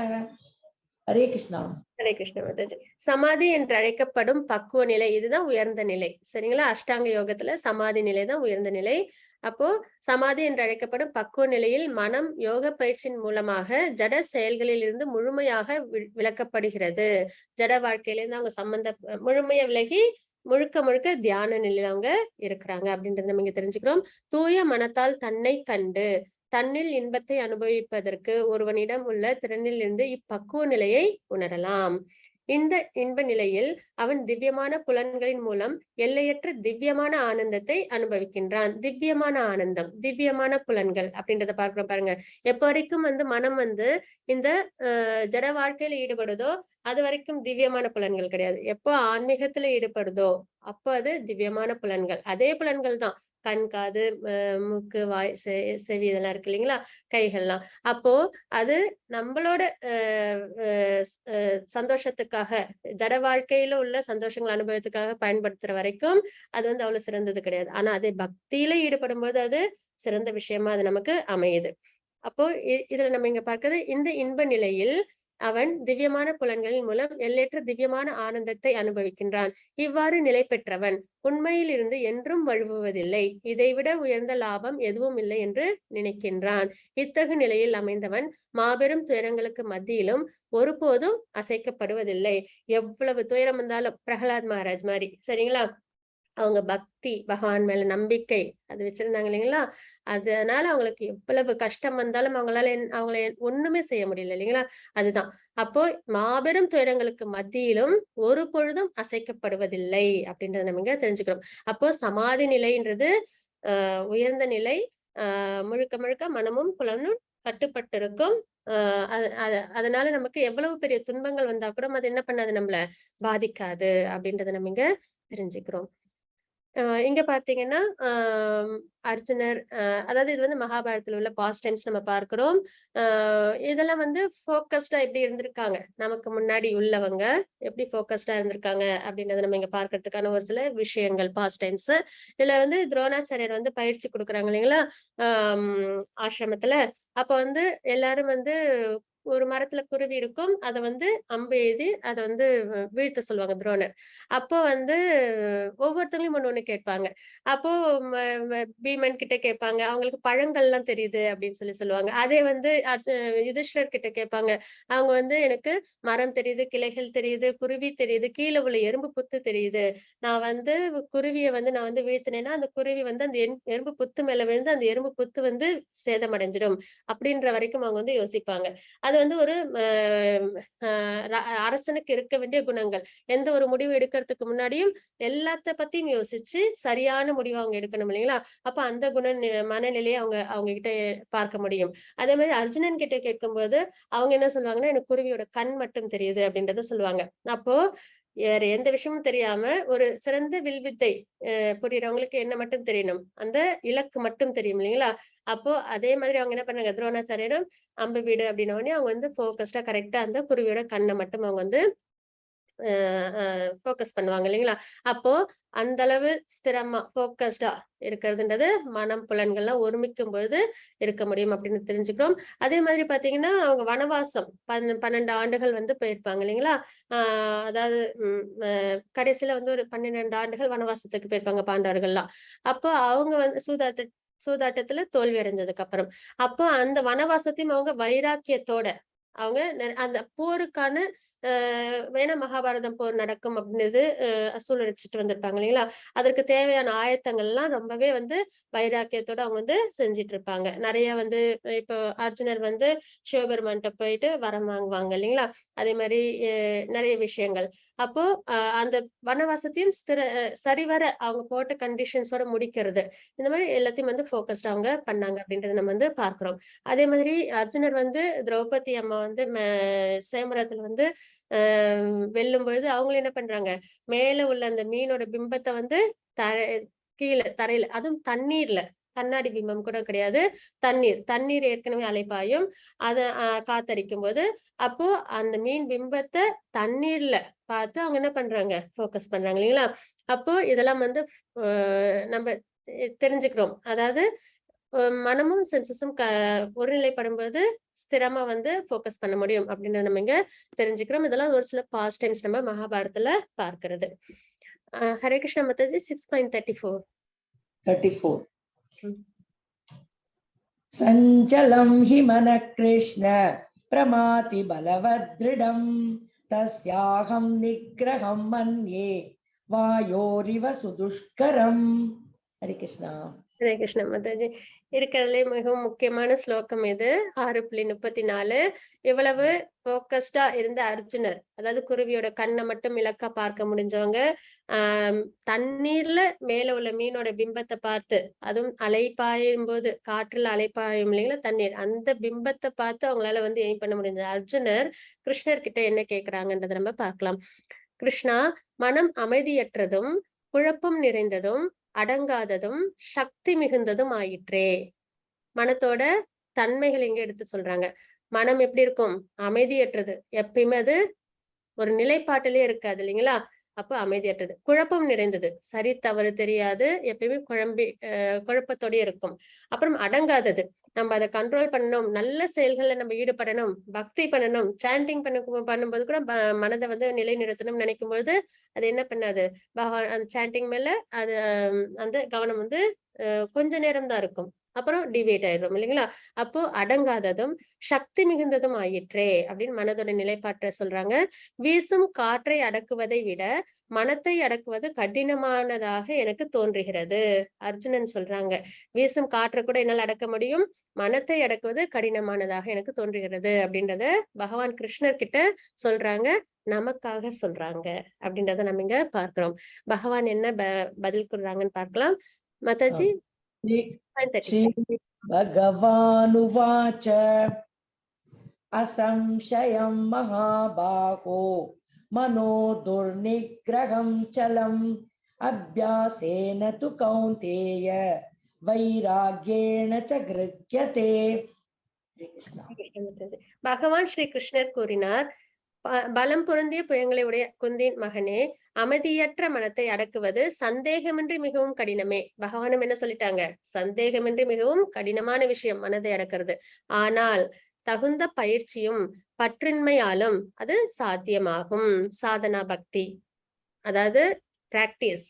ஹரே கிருஷ்ணா. ஹரே கிருஷ்ண. மதாஜி, சமாதி என்று அழைக்கப்படும் பக்குவ நிலை இதுதான் உயர்ந்த நிலை. சரிங்களா? அஷ்டாங்க யோகத்துல சமாதி நிலை தான் உயர்ந்த நிலை. அப்போ சமாதி என்று அழைக்கப்படும் பக்குவ நிலையில் மனம் யோக பயிற்சியின் மூலமாக ஜட செயல்களில் இருந்து முழுமையாக விலக்கப்படுகிறது. ஜட வாழ்க்கையிலிருந்து அவங்க முழுமையா விலகி முழுக்க முழுக்க தியான நிலையில அவங்க இருக்கிறாங்க அப்படின்றத நம்ம இங்க தெரிஞ்சுக்கிறோம். தூய மனத்தால் தன்னை கண்டு தன்னில் இன்பத்தை அனுபவிப்பதற்கு ஒருவனிடம் உள்ள திறனில் இருந்து இப்பக்குவ நிலையை உணரலாம். இந்த இன்ப நிலையில் அவன் திவ்யமான புலன்களின் மூலம் எல்லையற்ற திவ்யமான ஆனந்தத்தை அனுபவிக்கின்றான். திவ்யமான ஆனந்தம், திவ்யமான புலன்கள் அப்படின்றத பார்க்கிறோம் பாருங்க. எப்ப வரைக்கும் மனம் இந்த ஜட வாழ்க்கையில ஈடுபடுதோ அது வரைக்கும் திவ்யமான புலன்கள் கிடையாது. எப்போ ஆன்மீகத்துல ஈடுபடுதோ அப்போ அது திவ்யமான புலன்கள். அதே புலன்கள் தான் கண், காது, மூக்கு, வாய், செவி இதெல்லாம் இருக்கு இல்லைங்களா, கைகள்லாம். அப்போ அது நம்மளோட சந்தோஷத்துக்காக, ஜட வாழ்க்கையில உள்ள சந்தோஷங்கள் அனுபவத்துக்காக பயன்படுத்துற வரைக்கும் அது அவ்வளவு சிறந்தது கிடையாது. ஆனா அதே பக்தியில ஈடுபடும் போது அது சிறந்த விஷயமா அது நமக்கு அமையுது. அப்போ இதுல நம்ம இங்க பார்க்கிறது, இந்த இன்ப நிலையில் அவன் திவ்யமான புலன்களின் மூலம் எல்லையற்ற திவ்யமான ஆனந்தத்தை அனுபவிக்கின்றான். இவ்வாறு நிலை பெற்றவன் உண்மையில் இருந்து என்றும் வழுவுவதில்லை. இதைவிட உயர்ந்த லாபம் எதுவும் இல்லை என்று நினைக்கின்றான். இத்தகு நிலையில் அமைந்தவன் மாபெரும் துயரங்களுக்கு மத்தியிலும் ஒருபோதும் அசைக்கப்படுவதில்லை. எவ்வளவு துயரம் வந்தாலும், பிரகலாத் மகாராஜ் மாதிரி சரிங்களா, அவங்க பக்தி, பகவான் மேல நம்பிக்கை அது வச்சிருந்தாங்க இல்லைங்களா, அதனால அவங்களுக்கு எவ்வளவு கஷ்டம் வந்தாலும் அவங்கள ஒண்ணுமே செய்ய முடியல இல்லைங்களா. அதுதான் அப்போ மாபெரும் துயரங்களுக்கு மத்தியிலும் ஒரு பொழுதும் அசைக்கப்படுவதில்லை அப்படின்றத நம்ம இங்க தெரிஞ்சுக்கிறோம். அப்போ சமாதி நிலைன்றது உயர்ந்த நிலை. முழுக்க முழுக்க மனமும் புலனும் கட்டுப்பட்டு இருக்கும். அதனால நமக்கு எவ்வளவு பெரிய துன்பங்கள் வந்தா கூட அது என்ன பண்ணாது, நம்மள பாதிக்காது அப்படின்றத நம்ம இங்க தெரிஞ்சுக்கிறோம். இங்க பாத்தீங்கன்னா அர்ஜுனர், அதாவது இது மகாபாரதத்துல உள்ள பாஸ்ட் டைம்ஸ் நம்ம பார்க்கிறோம். இதெல்லாம் போக்கஸ்டா எப்படி இருந்திருக்காங்க, நமக்கு முன்னாடி உள்ளவங்க எப்படி போக்கஸ்டா இருந்திருக்காங்க அப்படின்றத நம்ம இங்க பார்க்கறதுக்கான ஒரு சில விஷயங்கள் பாஸ்ட் டைம்ஸ். இதுல துரோணாச்சாரியர் பயிற்சி கொடுக்குறாங்க இல்லைங்களா ஆசிரமத்துல. அப்ப எல்லாரும் ஒரு மரத்துல குருவி இருக்கும், அதை அம்பு எய்தி அதை வீழ்த்த சொல்லுவாங்க துரோணர். அப்போ ஒவ்வொருத்தவங்களையும் ஒண்ணு கேட்பாங்க. அப்போ பீமன் கிட்ட கேட்பாங்க, அவங்களுக்கு பழங்கள் எல்லாம் தெரியுது அப்படின்னு சொல்லுவாங்க. அதே யுதிஷ்டர் கிட்ட கேட்பாங்க, அவங்க எனக்கு மரம் தெரியுது, கிளைகள் தெரியுது, குருவி தெரியுது, கீழே உள்ள எறும்பு புத்து தெரியுது. நான் குருவியை நான் வீழ்த்தினேன்னா அந்த குருவி அந்த எறும்பு புத்து மேல விழுந்து அந்த எறும்பு புத்து சேதமடைஞ்சிடும் அப்படின்ற வரைக்கும் அவங்க யோசிப்பாங்க. அது ஒரு அரசனுக்கு இருக்க வேண்டிய குணங்கள். எந்த ஒரு முடிவு எடுக்கிறதுக்கு முன்னாடியும் எல்லாத்த பத்தியும் யோசிச்சு சரியான முடிவு அவங்க எடுக்கணும் இல்லைங்களா. அப்ப அந்த மனநிலையை அவங்க கிட்ட பார்க்க முடியும். அதே மாதிரி அர்ஜுனன் கிட்ட கேட்கும்போது அவங்க என்ன சொல்லுவாங்கன்னா, எனக்கு குருவியோட கண் மட்டும் தெரியுது அப்படின்றத சொல்லுவாங்க. அப்போ வேற எந்த விஷயமும் தெரியாம ஒரு சிறந்த வில்வித்தை புரியறவங்களுக்கு என்ன மட்டும் தெரியணும், அந்த இலக்கு மட்டும் தெரியும் இல்லைங்களா. அப்போ அதே மாதிரி அவங்க என்ன பண்ணாங்க, துரோணாச்சாரியரும் அம்பு வீடு அப்படின்ன உடனே அவங்க போக்கஸ்டா கரெக்டா அந்த குருவியோட கண்ணை மட்டும் அவங்க போக்கஸ் பண்ணுவாங்க இல்லைங்களா. அப்போ அந்த அளவு ஸ்திரமா போக்கஸ்டா இருக்கிறதுன்றது மனம் புலன்கள்லாம் ஒருமிக்கும் பொழுது இருக்க முடியும் அப்படின்னு தெரிஞ்சுக்கிறோம். அதே மாதிரி பாத்தீங்கன்னா அவங்க வனவாசம் 12 ஆண்டுகள் போயிருப்பாங்க இல்லைங்களா. அதாவது கடைசியில ஒரு 12 ஆண்டுகள் வனவாசத்துக்கு போயிருப்பாங்க பாண்டவர்கள்லாம். அப்போ அவங்க சூதாட்டத்துல தோல்வி அடைஞ்சதுக்கு அப்புறம் அப்போ அந்த வனவாசத்தையும் அவங்க வைராக்கியத்தோட அவங்க அந்த போருக்கான வேணா மகாபாரதம் போர் நடக்கும் அப்படின்றது சூழலிச்சுட்டு வந்திருப்பாங்க இல்லைங்களா. அதற்கு தேவையான ஆயத்தங்கள் எல்லாம் ரொம்பவே வைராக்கியத்தோட அவங்க செஞ்சிட்டு இருப்பாங்க. நிறைய இப்போ அர்ஜுனர் சிவபெருமான்கிட்ட போயிட்டு வரம் வாங்குவாங்க இல்லைங்களா. அதே மாதிரி நிறைய விஷயங்கள். அப்போ அந்த வனவாசத்தையும் சரிவர அவங்க போட்ட கண்டிஷன்ஸோட முடிக்கிறது, இந்த மாதிரி எல்லாத்தையும் போக்கஸ்ட் அவங்க பண்ணாங்க அப்படின்றத நம்ம பார்க்கிறோம். அதே மாதிரி அர்ஜுனர் திரௌபதி அம்மா சேமரத்துல வெல்லும் பொழுது அவங்களும் என்ன பண்றாங்க, மேல உள்ள அந்த மீனோட பிம்பத்தை கீழே தரையில, அதுவும் தண்ணீர்ல, கண்ணாடி பிம்பம் கூட கிடையாது, தண்ணீர் ஏற்கனவே அலைப்பாயும் அத காத்தடிக்கும் போது அப்போ அந்த மீன் பிம்பத்தை தண்ணீர்ல பார்த்து அவங்க என்ன பண்றாங்க, போக்கஸ் பண்றாங்க இல்லைங்களா. அப்போ இதெல்லாம் நம்ம தெரிஞ்சுக்கிறோம். அதாவது மனமும் சென்சஸும் ஒருநிலைப்படும் போது ஸ்திரமா போக்கஸ் பண்ண முடியும் அப்படின்னு நம்ம இங்க தெரிஞ்சுக்கிறோம். இதெல்லாம் ஒரு சில பாஸ்ட் டைம்ஸ் நம்ம மகாபாரதத்துல பார்க்கிறது. ஹரே கிருஷ்ணா மாதாஜி. 6.34. சஞ்சலம் ஹி மன கிருஷ்ண பிரமாதி பலவத்ரிடம் தஸ்யாஹம் நிக்ரஹம் மன்யே வாயோரிவ சுதுஷ்கரம். ஹரி கிருஷ்ணா. ஹரே கிருஷ்ண மாதாஜி. இருக்கிறதுலே மிகவும் முக்கியமான ஸ்லோகம் இது 6.34. இவ்வளவு போக்கஸ்டா இருந்த அர்ஜுனர், அதாவது குருவியோட கண்ணை மட்டும் இலக்கா பார்க்க முடிஞ்சவங்க, தண்ணீர்ல மேல உள்ள மீனோட பிம்பத்தை பார்த்து, அதுவும் அலைப்பாயும் போது காற்றுல அலைப்பாயும் இல்லைங்களா தண்ணீர், அந்த பிம்பத்தை பார்த்து அவங்களால வந்து எய்ம் பண்ண முடிஞ்ச அர்ஜுனர் கிருஷ்ணர் கிட்ட என்ன கேக்குறாங்கன்றதை நம்ம பார்க்கலாம். கிருஷ்ணா, மனம் அமைதியற்றதும் குழப்பம் நிறைந்ததும் அடங்காததும் சக்தி மிகுந்ததும் ஆயிற்றே. மனத்தோட தன்மைகள் இங்க எடுத்து சொல்றாங்க. மனம் எப்படி இருக்கும்? அமைதியற்றது, எப்பயுமே அது ஒரு நிலைப்பாட்டிலே இருக்காது இல்லைங்களா? அப்போ அமைதியற்றது. குழப்பம் நிறைந்தது, சரி தவறு தெரியாது, எப்பயுமே குழப்பத்தோட இருக்கும். அப்புறம் அடங்காதது, நம்ம அதை கண்ட்ரோல் பண்ணணும், நல்ல செயல்கள்ல நம்ம ஈடுபடணும், பக்தி பண்ணணும், சாண்டிங் பண்ணும்போது கூட மனதை வந்து நிலைநிறுத்தணும்னு நினைக்கும் போது அது என்ன பண்ணாது, அந்த சாண்டிங் மேல அது அந்த கவனம் வந்து கொஞ்ச நேரம் தான் இருக்கும், அப்புறம் டிவேட் ஆயிடும் இல்லைங்களா? அப்போ அடங்காததும் சக்தி மிகுந்ததும் ஆயிற்றே அப்படின்னு மனதோட நிலைப்பாட்டை சொல்றாங்க. வீசும் காற்றை அடக்குவதை விட மனத்தை அடக்குவது கடினமானதாக எனக்கு தோன்றுகிறது. அர்ஜுனன் சொல்றாங்க, வீசும் காற்றை கூட என்னால் அடக்க முடியும், மனத்தை அடக்குவது கடினமானதாக எனக்கு தோன்றுகிறது அப்படின்றத பகவான் கிருஷ்ணர் கிட்ட சொல்றாங்க, நமக்காக சொல்றாங்க அப்படின்றத நம்ம இங்க பார்க்கிறோம். பகவான் என்ன பதில் கொடுறாங்கன்னு பார்க்கலாம். மாதாஜி. ஸ்ரீ பகவானுவாச்ச அசம்சயம் மகாபாகோ மனோ துர்நிக்ரகம் சலம் அப்யாசேன து கௌந்தேய வைராக்யேன ச கிருக்யதே. பகவான் ஸ்ரீ கிருஷ்ணர் கூறினார், பலம் பொருந்திய புயங்களை உடைய குந்தின் மகனே, அமைதியற்ற மனத்தை அடக்குவது சந்தேகமின்றி மிகவும் கடினமே. பகவானும் என்ன சொல்லிட்டாங்க? சந்தேகமின்றி மிகவும் கடினமான விஷயம் மனதை அடக்கிறது. ஆனால் தகுந்த பயிற்சியும் பற்றின்மையாலும் அது சாத்தியமாகும். சாதனா பக்தி, அதாவது பிராக்டிஸ்.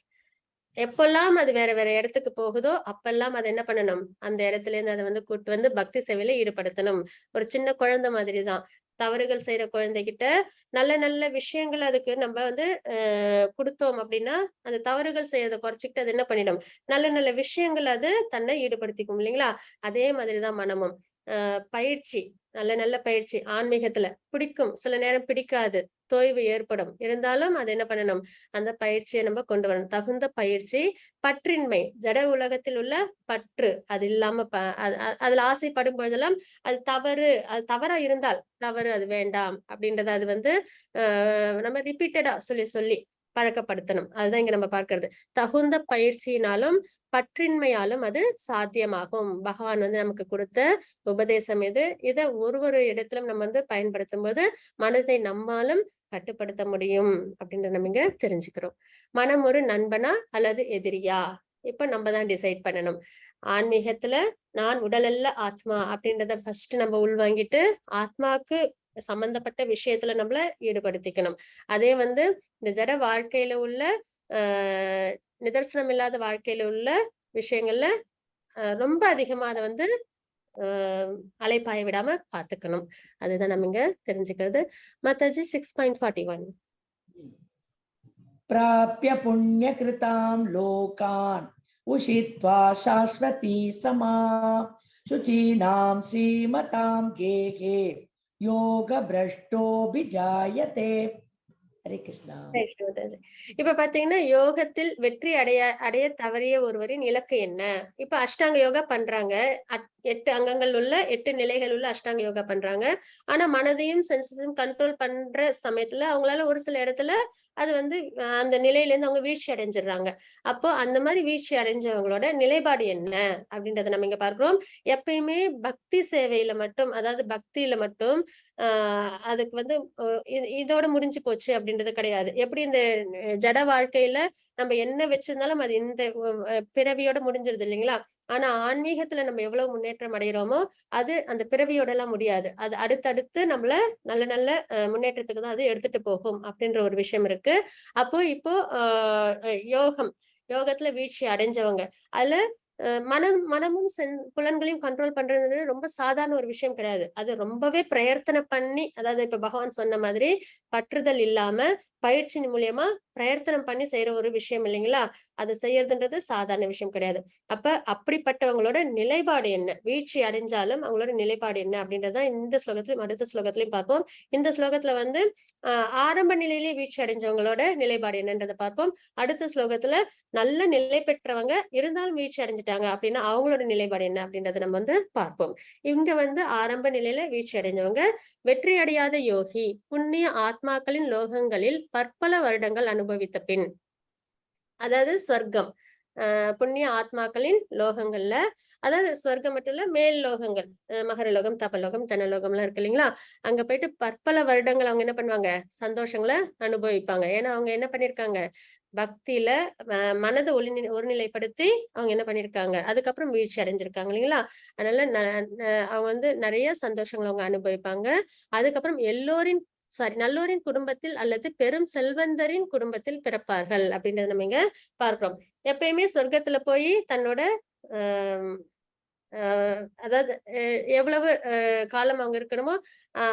எப்பெல்லாம் அது வேற வேற இடத்துக்கு போகுதோ அப்பெல்லாம் அதை என்ன பண்ணணும், அந்த இடத்துல இருந்து அதை வந்து கூட்டு வந்து பக்தி சேவையில ஈடுபடுத்தணும். ஒரு சின்ன குழந்தை மாதிரிதான். தவறுகள் செய்யற குழந்தைகிட்ட நல்ல நல்ல விஷயங்கள் அதுக்கு நம்ம வந்து கொடுத்தோம் அப்படின்னா அந்த தவறுகள் செய்யறதை குறைச்சிக்கிட்டு அது என்ன பண்ணிடும், நல்ல நல்ல விஷயங்கள் அது தன்னை ஈடுபடுத்திக்கும் இல்லைங்களா? அதே மாதிரிதான் மனமும். பயிற்சி, நல்ல நல்ல பயிற்சி ஆன்மீகத்துல பிடிக்கும், சில நேரம் பிடிக்காது, தொய்வு ஏற்படும், இருந்தாலும் அது என்ன பண்ணணும், அந்த பயிற்சியை நம்ம கொண்டு வரணும். தகுந்த பயிற்சி, பற்றின்மை, ஜட உலகத்தில் உள்ள பற்று அது இல்லாம அதுல ஆசைப்படும் பொழுதெல்லாம் அது தவறு, அது தவறா இருந்தால் தவறு, அது வேண்டாம் அப்படின்றத அது வந்து நம்ம ரிப்பீட்டடா சொல்லி சொல்லி பழக்கப்படுத்தணும். அதுதான் இங்க நம்ம பார்க்கிறது. தகுந்த பயிற்சியினாலும் பற்றின்மையாலும் அது சாத்தியமாகும். பகவான் வந்து நமக்கு கொடுத்த உபதேசம் இது. இதை ஒரு இடத்திலும் நம்ம வந்து பயன்படுத்தும் போது மனதை நம்மாலும் கட்டுப்படுத்த முடியும் அப்படின்ற நம்ம இங்க தெரிஞ்சுக்கிறோம். மனம் ஒரு நண்பனா அல்லது எதிரியா, இப்ப நம்ம தான் டிசைட் பண்ணணும். ஆன்மீகத்துல நான் உடலல்ல ஆத்மா அப்படின்றத ஃபர்ஸ்ட் நம்ம உள்வாங்கிட்டு ஆத்மாக்கு சம்பந்தப்பட்ட விஷயத்துல நம்மள ஈடுபடுத்திக்கணும். அதே வந்து இந்த ஜட வாழ்க்கையில உள்ள நிதர்சனம் இல்லாத வாழ்க்கையில உள்ள விஷயங்கள்ல ரொம்ப அதிகமா அதை வந்து அலைப்பாய விடாம பாத்துக்கணும். அதுதான் நம்ம இங்க தெரிஞ்சுக்கிறது. மாதாஜி 6.41. பிராப்ய புண்ணிய கிருதாம் லோகான் உஷித்வா சாஸ்வதி சமா சுச்சீனாம் ஸ்ரீமதாம் கேகே யோக பிரஷ்டோபிஜாயதே. ஹரே கிருஷ்ணா. இப்ப பாத்தீங்கன்னா யோகத்தில் வெற்றி அடைய தவறிய ஒருவரின் இலக்கு என்ன? இப்ப அஷ்டாங்க யோகா பண்றாங்க, 8 அங்கங்கள் உள்ள 8 நிலைகள் உள்ள அஷ்டாங்க யோகா பண்றாங்க. ஆனா மனதையும் சென்சஸையும் கண்ட்ரோல் பண்ற சமயத்துல அவங்களால ஒரு சில இடத்துல அது வந்து அந்த நிலையில இருந்து அவங்க வீழ்ச்சி அடைஞ்சிடுறாங்க. அப்போ அந்த மாதிரி வீழ்ச்சி அடைஞ்சவங்களோட நிலைப்பாடு என்ன அப்படின்றத நம்ம இங்க பார்க்கிறோம். எப்பயுமே பக்தி சேவையில மட்டும், அதாவது பக்தியில மட்டும் அதுக்கு வந்து இதோட முடிஞ்சு போச்சு அப்படின்றது கிடையாது. எப்படி இந்த ஜட வாழ்க்கையில நம்ம என்ன வச்சிருந்தாலும் அது இந்த பிறவியோட முடிஞ்சிருது இல்லைங்களா? ஆனா ஆன்மீகத்துல நம்ம எவ்வளவு முன்னேற்றம் அடைகிறோமோ அது அந்த பிறவியோட எல்லாம் முடியாது. அது அடுத்தடுத்து நம்மள நல்ல நல்ல முன்னேற்றத்துக்கு தான் அது எடுத்துட்டு போகும் அப்படின்ற ஒரு விஷயம் இருக்கு. அப்போ இப்போ யோகத்துல வீழ்ச்சி அடைஞ்சவங்க, அதுல மனமும் புலன்களையும் கண்ட்ரோல் பண்றது ரொம்ப சாதாரண ஒரு விஷயம் கிடையாது. அது ரொம்பவே பிரயத்தனை பண்ணி, அதாவது இப்ப பகவான் சொன்ன மாதிரி பற்றுதல் இல்லாம பயிற்சி மூலியமா பிரயத்தனம் பண்ணி செய்யற ஒரு விஷயம் இல்லைங்களா? அது செய்யறதுன்றது சாதாரண விஷயம் கிடையாது. அப்ப அப்படிப்பட்டவங்களோட நிலைப்பாடு என்ன? வீழ்ச்சி அடைஞ்சாலும் அவங்களோட நிலைப்பாடு என்ன அப்படின்றத இந்த ஸ்லோகத்திலும் அடுத்த ஸ்லோகத்திலையும் பார்ப்போம். இந்த ஸ்லோகத்துல வந்து ஆரம்ப நிலையிலேயே வீழ்ச்சி அடைஞ்சவங்களோட நிலைப்பாடு என்னன்றதை பார்ப்போம். அடுத்த ஸ்லோகத்துல நல்ல நிலை பெற்றவங்க இருந்தாலும் வீழ்ச்சி அடைஞ்சிட்டாங்க அப்படின்னா அவங்களோட நிலைப்பாடு என்ன அப்படின்றத நம்ம வந்து பார்ப்போம். இங்க வந்து ஆரம்ப நிலையில வீழ்ச்சி அடைஞ்சவங்க, வெற்றி அடையாத யோகி புண்ணிய ஆத்மாக்களின் லோகங்களில் பற்பல வருடங்கள் அனுபவித்த பின், அதாவது சொர்க்கம், புண்ணிய ஆத்மாக்களின் லோகங்கள்ல, அதாவது சொர்க்கம் மட்டும் இல்ல, மேல் லோகங்கள், மகரலோகம், தபலோகம், ஜனலோகம் எல்லாம் இருக்கு இல்லைங்களா? அங்க போயிட்டு பற்பல வருடங்கள் அவங்க என்ன பண்ணுவாங்க, சந்தோஷங்களை அனுபவிப்பாங்க. ஏன்னா அவங்க என்ன பண்ணிருக்காங்க, பக்தியில மனதை ஒருநிலைப்படுத்தி அவங்க என்ன பண்ணிருக்காங்க, அதுக்கப்புறம் வீழ்ச்சி அடைஞ்சிருக்காங்க இல்லைங்களா? அதனால அவங்க வந்து நிறைய சந்தோஷங்களை அவங்க அனுபவிப்பாங்க. அதுக்கப்புறம் நல்லோரின் குடும்பத்தில் அல்லது பெரும் செல்வந்தரின் குடும்பத்தில் பிறப்பார்கள் அப்படின்றத நம்ம இங்க பார்க்கிறோம். எப்பயுமே சொர்க்கத்துல போய் தன்னோட ஆஹ் அதாவது எவ்வளவு காலம் அவங்க இருக்கணுமோ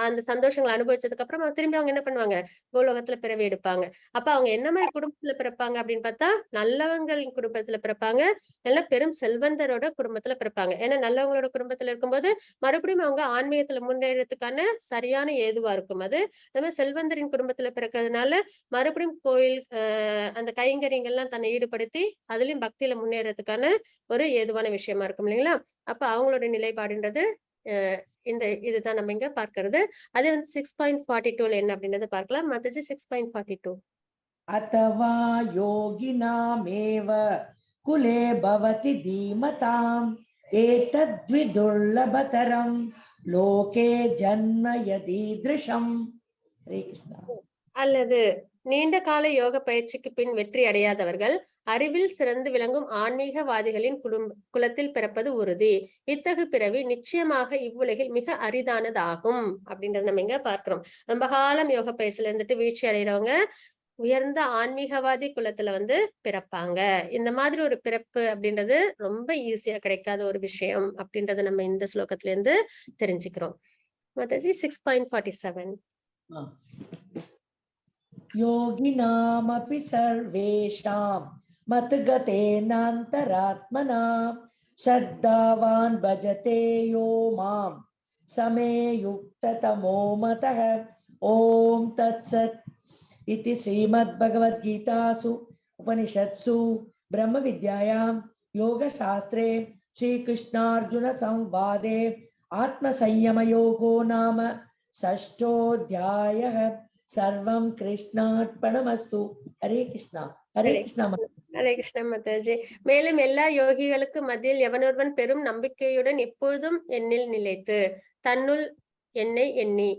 அந்த சந்தோஷங்களை அனுபவிச்சதுக்கு அப்புறம் திரும்பி அவங்க என்ன பண்ணுவாங்க, பூலோகத்துல பிறவி எடுப்பாங்க. அப்ப அவங்க என்ன மாதிரி குடும்பத்துல பிறப்பாங்க அப்படின்னு பார்த்தா, நல்லவங்களின் குடும்பத்துல பிறப்பாங்க, நல்ல பெரும் செல்வந்தரோட குடும்பத்துல பிறப்பாங்க. ஏன்னா நல்லவங்களோட குடும்பத்துல இருக்கும்போது மறுபடியும் அவங்க ஆன்மீகத்துல முன்னேறதுக்கான சரியான ஏதுவா இருக்கும். அது மாதிரி செல்வந்தரின் குடும்பத்துல பிறக்கிறதுனால மறுபடியும் கோயில் அந்த கைங்கரியங்கள்லாம் தன்னை ஈடுபடுத்தி அதுலயும் பக்தியில முன்னேறதுக்கான ஒரு ஏதுவான விஷயமா இருக்கும் இல்லைங்களா? அப்ப அவங்களோட நிலைப்பாடுன்றது இதுதான் நம்ம இங்க பார்க்கிறது. அது வந்து 6.42 என்ன அப்படின்றத பார்க்கலாம். மத்தது 6.42. அத்தவா யோகினாமேவ குலே பவதி தீமதாம் ஏதத்விதுர்லபதரம் லோகே ஜன்ம யதீத்ருஷம். ஹரே கிருஷ்ணா. அல்லது நீண்ட கால யோக பயிற்சிக்கு பின் வெற்றி அடையாதவர்கள் அறிவில் சிறந்து விளங்கும் ஆன்மீகவாதிகளின் குலத்தில் பிறப்பது உறுதி. இத்தகு பிறவி நிச்சயமாக இவ்வுலகில் மிக அரிதானதாகும் அப்படின்றத நம்ம இங்க பார்க்கிறோம். ரொம்ப காலம் யோக பயிற்சியில இருந்துட்டு வீழ்ச்சி அடைகிறவங்க உயர்ந்த ஆன்மீகவாதி குலத்துல வந்து பிறப்பாங்க. இந்த மாதிரி ஒரு பிறப்பு அப்படின்றது ரொம்ப ஈஸியா கிடைக்காத ஒரு விஷயம் அப்படின்றத நம்ம இந்த ஸ்லோகத்துல இருந்து தெரிஞ்சுக்கிறோம். மாதாஜி 6.47. योगिनामपि सर्वेषां मतगतेनान्तरात्मना श्रद्धावान् भजते यो मां समे युक्ततमो मतः. ओम तत्सत् इति श्रीमद्भगवद्गीतासु उपनिषत्सु ब्रह्म विद्यायां योगशास्त्रे श्रीकृष्णार्जुन संवादे आत्मसंयमयोगो नाम षष्ठोऽध्यायः. சர்வம் கிருஷ்ணார்ப்பணமஸ்து. ஹரே கிருஷ்ணா. ஹரே கிருஷ்ணா. ஹரே கிருஷ்ணா மாதாஜி. மேலும் எல்லா யோகிகளுக்கு மத்தியில் எவனொருவன் பெரும் நம்பிக்கையுடன் எப்பொழுதும் என்னில் நிலைத்து தன்னுள் என்னை எண்ணி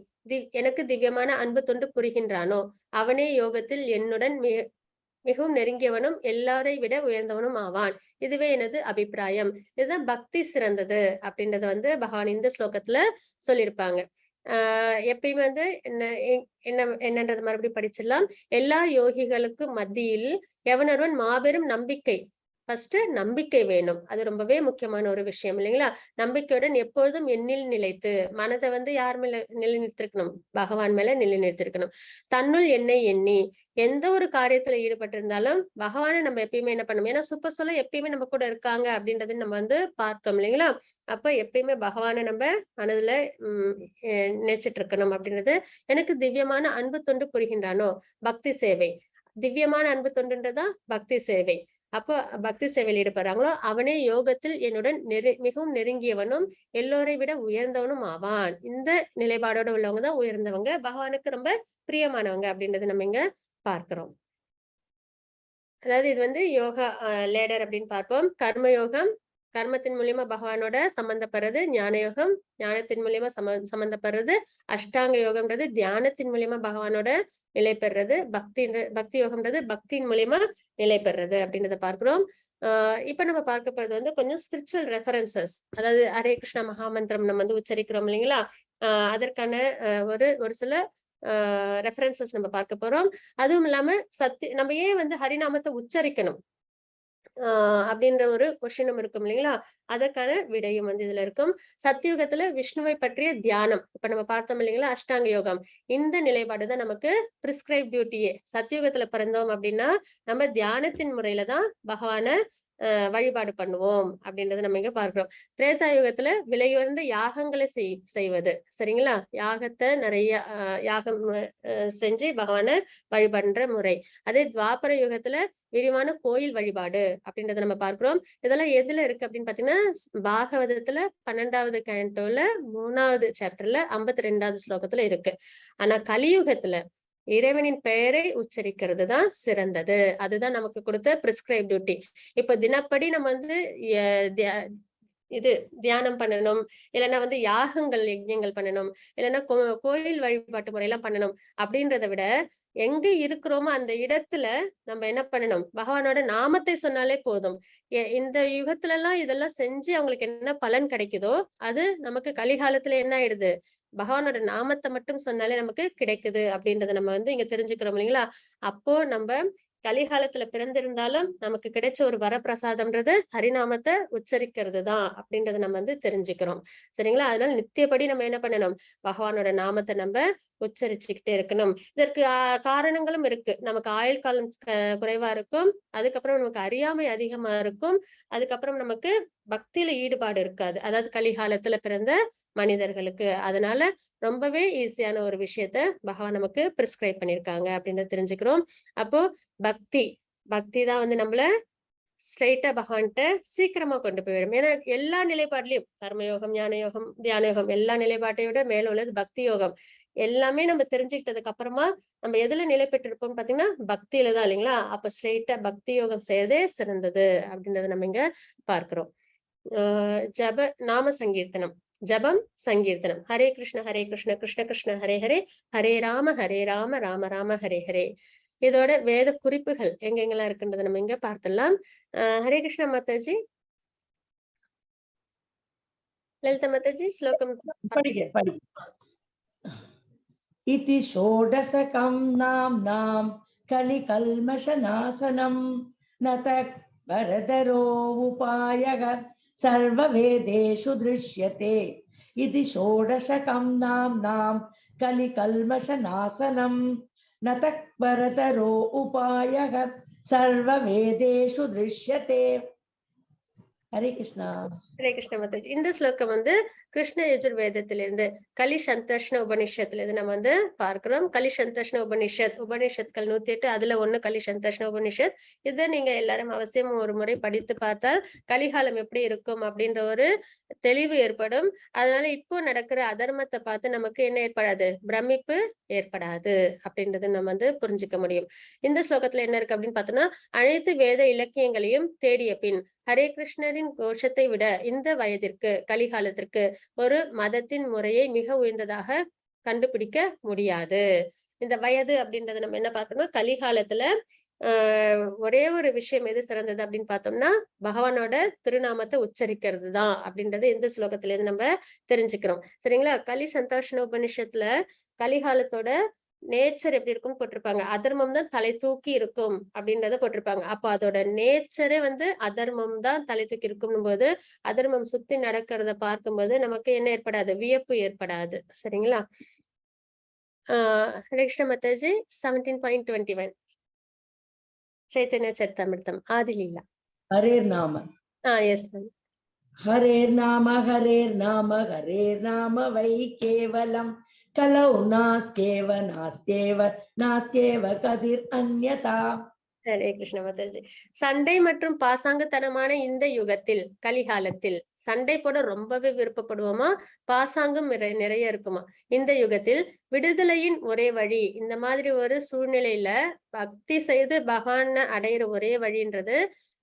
எனக்கு திவ்யமான அன்பு தொண்டு புரிகின்றானோ அவனே யோகத்தில் என்னுடன் மிகவும் நெருங்கியவனும் எல்லாரை விட உயர்ந்தவனும் ஆவான். இதுவே எனது அபிப்பிராயம். இதுதான் பக்தி சிறந்தது அப்படின்றத வந்து பகவான் இந்த ஸ்லோகத்துல சொல்லியிருப்பாங்க. எப்பயுமே வந்து என்னன்றது மறுபடியும் படிச்சிடலாம். எல்லா யோகிகளுக்கு மத்தியில் எவனொருவன் மாபெரும் நம்பிக்கை, ஃபர்ஸ்ட் நம்பிக்கை வேணும். அது ரொம்பவே முக்கியமான ஒரு விஷயம் இல்லைங்களா? நம்பிக்கையுடன் எப்பொழுதும் எண்ணில் நிலைத்து மனதை வந்து யார் மேல நிலைநிறுத்திருக்கணும், பகவான் மேல நிலைநிறுத்திருக்கணும். தன்னுள் என்னை எண்ணி எந்த ஒரு காரியத்துல ஈடுபட்டிருந்தாலும் பகவானை நம்ம எப்பயுமே என்ன பண்ணணும், ஏன்னா சூப்பர் சொல்ல எப்பயுமே நம்ம கூட இருக்காங்க அப்படின்றது நம்ம வந்து பார்த்தோம் இல்லைங்களா? அப்ப எப்பயுமே பகவானை நம்ம மனதுல நினைச்சிட்டு இருக்கணும் அப்படின்றது. எனக்கு திவ்யமான அன்பு தொண்டு புரிகின்றானோ பக்தி சேவை, திவ்யமான அன்பு தொண்டுன்றதான் பக்தி சேவை. அப்போ பக்தி சேவையில் ஈடுபடுறாங்களோ அவனே யோகத்தில் என்னுடன் மிகவும் நெருங்கியவனும் எல்லோரை விட உயர்ந்தவனும் ஆவான். இந்த நிலைப்பாடோட உள்ளவங்க தான் உயர்ந்தவங்க, பகவானுக்கு ரொம்ப பிரியமானவங்க அப்படின்றது நம்ம இங்க பார்க்கிறோம். அதாவது இது வந்து யோகா லேடர் அப்படின்னு பார்ப்போம். கர்ம யோகம், கர்மத்தின் மூலியமா பகவானோட சம்பந்தப்படுறது. ஞான யோகம், ஞானத்தின் மூலியமா சம்பந்தப்படுறது. அஷ்டாங்க யோகம்ன்றது தியானத்தின் மூலியமா பகவானோட நிலை பெறுறது. பக்தி யோகம்ன்றது பக்தியின் மூலியமா நிலை பெறுறது அப்படின்றத பார்க்கிறோம். இப்ப நம்ம பார்க்க போறது வந்து கொஞ்சம் ஸ்பிரிச்சுவல் ரெஃபரன்சஸ், அதாவது ஹரே கிருஷ்ணா மகாமந்திரம் நம்ம வந்து உச்சரிக்கிறோம் இல்லைங்களா? அதற்கான ஒரு சில ரெஃபரன்சஸ் நம்ம பார்க்க போறோம். அதுவும் இல்லாம நம்ம ஏன் வந்து ஹரிநாமத்தை உச்சரிக்கணும், அப்படின்ற ஒரு கொஸ்டினும் இருக்கும் இல்லைங்களா? அதற்கான விடையும் வந்து இதுல இருக்கும். சத்தியுகத்துல விஷ்ணுவை பற்றிய தியானம். இப்ப நம்ம பார்த்தோம் இல்லைங்களா? அஷ்டாங்க யோகம். இந்த நிலைப்பாடு தான் நமக்கு பிரிஸ்கிரைப் டியூட்டியே. சத்தியுகத்துல பிறந்தோம் அப்படின்னா, நம்ம தியானத்தின் முறையில தான் பகவான வழிபாடு பண்ணுவோம் அப்படின்றத நம்ம இங்க பார்க்கிறோம். திரேதாயுகத்துல விலையுயர்ந்த யாகங்களை செய்வது. சரிங்களா? யாகத்தை நிறைய யாகம் செஞ்சு பகவான வழிபடுற முறை. அதே துவாபர யுகத்துல விரிவான கோயில் வழிபாடு அப்படின்றத நம்ம பார்க்கிறோம். இதெல்லாம் எதுல இருக்கு அப்படின்னு பாத்தீங்கன்னா, பாகவதத்துல 12வது கேண்டோல 3வது சாப்டர்ல 52வது ஸ்லோகத்துல இருக்கு. ஆனா கலியுகத்துல இறைவனின் பெயரை உச்சரிக்கிறது தான் சிறந்தது. அதுதான் நமக்கு கொடுத்த பிரிஸ்கிரைப் டியூட்டி. இப்ப தினப்படி நம்ம வந்து இது தியானம் பண்ணணும், இல்லைன்னா வந்து யாகங்கள் யஜ்ஞங்கள் பண்ணணும், இல்லைன்னா கோயில் வழிபாட்டு முறையெல்லாம் பண்ணணும் அப்படின்றத விட எங்க இருக்கிறோமோ அந்த இடத்துல நம்ம என்ன பண்ணணும், பகவானோட நாமத்தை சொன்னாலே போதும். இந்த யுகத்துல எல்லாம் இதெல்லாம் செஞ்சு அவங்களுக்கு என்ன பலன் கிடைக்குதோ அது நமக்கு கலிகாலத்துல என்ன ஆயிடுது, பகவானோட நாமத்தை மட்டும் சொன்னாலே நமக்கு கிடைக்குது அப்படின்றத நம்ம வந்து இங்க தெரிஞ்சுக்கிறோம் இல்லைங்களா? அப்போ நம்ம கலிகாலத்துல பிறந்திருந்தாலும் நமக்கு கிடைச்ச ஒரு வரப்பிரசாதம்ன்றது ஹரிநாமத்தை உச்சரிக்கிறது தான் அப்படின்றத நம்ம வந்து தெரிஞ்சுக்கிறோம். சரிங்களா? அதனால நித்தியப்படி நம்ம என்ன பண்ணணும், பகவானோட நாமத்தை நம்ம உச்சரிச்சுக்கிட்டே இருக்கணும். இதற்கு காரணங்களும் இருக்கு. நமக்கு ஆயுள் காலம் குறைவா இருக்கும், அதுக்கப்புறம் நமக்கு அறியாமை அதிகமா இருக்கும், அதுக்கப்புறம் நமக்கு பக்தியில ஈடுபாடு இருக்காது. அதாவது கலிகாலத்துல பிறந்த மனிதர்களுக்கு. அதனால ரொம்பவே ஈஸியான ஒரு விஷயத்த பகவான் நமக்கு பிரிஸ்கிரைப் பண்ணிருக்காங்க அப்படின்றத தெரிஞ்சுக்கிறோம். அப்போ பக்தி தான் வந்து நம்மள ஸ்ட்ரெயிட்டா பகவான்கிட்ட சீக்கிரமா கொண்டு போயிடும். ஏன்னா எல்லா நிலைப்பாட்டிலையும் கர்மயோகம், ஞான யோகம், தியான யோகம் எல்லா நிலைப்பாட்டை விட மேல உள்ளது பக்தி யோகம். எல்லாமே நம்ம தெரிஞ்சுக்கிட்டதுக்கு அப்புறமா நம்ம எதுல நிலை பெற்றிருப்போம்னு பாத்தீங்கன்னா பக்தியில தான் இல்லைங்களா? அப்ப ஸ்ட்ரெயிட்டா பக்தி யோகம் செய்யறதே சிறந்தது அப்படின்றத நம்ம இங்க பார்க்கிறோம். ஜப நாம சங்கீர்த்தனம், ஜபம் சங்கீர்த்தனம். ஹரே கிருஷ்ண கிருஷ்ண கிருஷ்ண ஹரே ஹரே, ஹரே ராம ராம ராம ஹரே ஹரே. இதோட வேத குறிப்புகள் எங்கெங்கெல்லாம் இருக்குன்றத நம்ம இங்க பார்த்துடலாம். ஹரே கிருஷ்ண மாதாஜி. லலிதா மாதாஜி ஸ்லோகம் படிக்க. இதி ஷோடசகம் நாம்னாம் கலிகல்மஷநாசனம் நதக் வரதரோ உபாயக सर्ववेदेषु दृश्यते इति षोडशकं नाम्नां कलिकल्मषनाशनं न तत्परतरो उपायः सर्ववेदेषु दृश्यते. ஹரே கிருஷ்ணா. ஹரே கிருஷ்ண மாதாஜி. இந்த ஸ்லோகம் வந்து கிருஷ்ண யஜுர்வேதத்திலிருந்து கலி சந்தர்ஷண உபனிஷத்துல இருந்து நம்ம வந்து பார்க்கிறோம். கலி சந்தர்ஷண உபனிஷத்கள் 108, அதுல ஒண்ணு கலி சந்தர்ஷண உபனிஷத். இதை நீங்க எல்லாரும் அவசியம் ஒரு முறை படித்து பார்த்தால் கலிகாலம் எப்படி இருக்கும் அப்படின்ற ஒரு தெளிவு ஏற்படும். அதனால இப்போ நடக்கிற அதர்மத்தை பார்த்து நமக்கு என்ன ஏற்படாது, பிரமிப்பு ஏற்படாது அப்படின்றது நம்ம வந்து புரிஞ்சுக்க முடியும். இந்த ஸ்லோகத்துல என்ன இருக்கு அப்படின்னு பார்த்தோம்னா, அனைத்து வேத இலக்கியங்களையும் தேடிய பின் ஹரே கிருஷ்ணரின் கோஷத்தை விட இந்த வயதிற்கு கலிகாலத்திற்கு ஒரு மதத்தின் முறையை மிக உயர்ந்ததாக கண்டுபிடிக்க முடியாது. இந்த வயது அப்படின்றத நம்ம என்ன பார்க்கணும், கலிகாலத்துல ஒரே ஒரு விஷயம் எது சிறந்தது அப்படின்னு பார்த்தோம்னா பகவானோட திருநாமத்தை உச்சரிக்கிறது தான் அப்படின்றது இந்த ஸ்லோகத்துல இருந்து நம்ம தெரிஞ்சுக்கிறோம். சரிங்களா? கலி சந்தோஷண உபனிஷத்துல கலிகாலத்தோட நேச்சர் எப்படி இருக்கும்னு போட்டிருப்பாங்க. அதர்மம் தான் தலை தூக்கி இருக்கும் அப்படின்றத போட்டிருப்பாங்க. அப்ப அதோட நேச்சரே வந்து அதர்மம் தான் தலை தூக்கி இருக்கும் போது அதர்மம் சுத்தி நடக்கிறத பார்க்கும்போது நமக்கு என்ன ஏற்படாது, வியப்பு ஏற்படாது. சரிங்களா? கிருஷ்ண மத்தாஜி 17.21 चैतन्य चरितामृतम आदि लीला. हरेर नाम. Yes ma'am. हरेर नाम वै केवलम कलौ नास्त्येव कदिर अन्यथा. ஹரே கிருஷ்ண மாதாஜி. சண்டை மற்றும் பாசாங்குத்தனமான இந்த யுகத்தில் கலிகாலத்தில் சண்டை போட ரொம்பவே விருப்பப்படுவோமா, பாசாங்கம் நிறைய இருக்குமா. இந்த யுகத்தில் விடுதலையின் ஒரே வழி, இந்த மாதிரி ஒரு சூழ்நிலையில பக்தி செய்து பகவான அடையிற ஒரே வழின்றது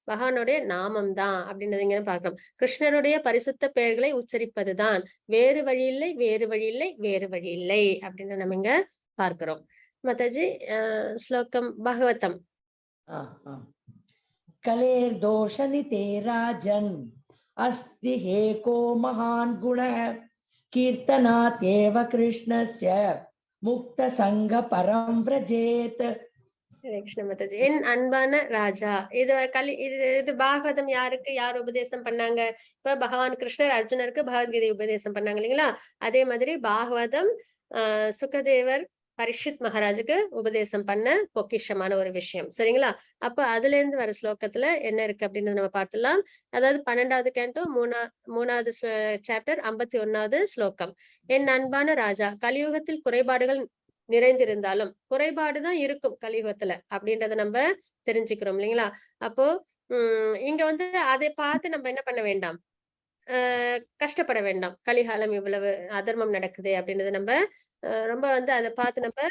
பகவானுடைய நாமம் தான் அப்படின்றத இங்க பார்க்கணும். கிருஷ்ணருடைய பரிசுத்த பெயர்களை உச்சரிப்பதுதான், வேறு வழி இல்லை, வேறு வழி இல்லை, வேறு வழி இல்லை அப்படின்னு நம்ம இங்க பார்க்கிறோம். மாதாஜி ஸ்லோகம் பாகவதம். कलेर्दोषनिते राजन् अस्ति हेको महान् गुणः कीर्तनात्येव कृष्णस्य मुक्तसङ्ग परं व्रजेत्. ஹரே கிருஷ்ண மாதாஜி. என் அன்பான ராஜா, இது பாகவதம் யாருக்கு யார் உபதேசம் பண்ணாங்க? இப்ப பகவான் கிருஷ்ணர் அர்ஜுனருக்கு பகவத்கீதை உபதேசம் பண்ணாங்க இல்லைங்களா? அதே மாதிரி பாகவதம் சுகதேவர் பரிஷித் மகாராஜுக்கு உபதேசம் பண்ண பொக்கிஷமான ஒரு விஷயம், சரிங்களா? அப்ப அதுல இருந்து வர ஸ்லோகத்துல என்ன இருக்கு அப்படின்னு நம்ம பார்த்துலாம். அதாவது 12வது கேண்டோ 3வது சாப்டர் 51வது ஸ்லோகம். என் அன்பான ராஜா, கலியுகத்தில் குறைபாடுகள் நிறைந்திருந்தாலும் குறைபாடுதான் இருக்கும் கலியுகத்துல அப்படின்றத நம்ம தெரிஞ்சுக்கிறோம் இல்லைங்களா? அப்போ இங்க வந்து அதை பார்த்து நம்ம என்ன பண்ண வேண்டாம், கஷ்டப்பட வேண்டாம். கலிகாலம் இவ்வளவு அதர்மம் நடக்குது அப்படின்றத நம்ம ரொம்ப வந்து அதை பார்த்து நம்ம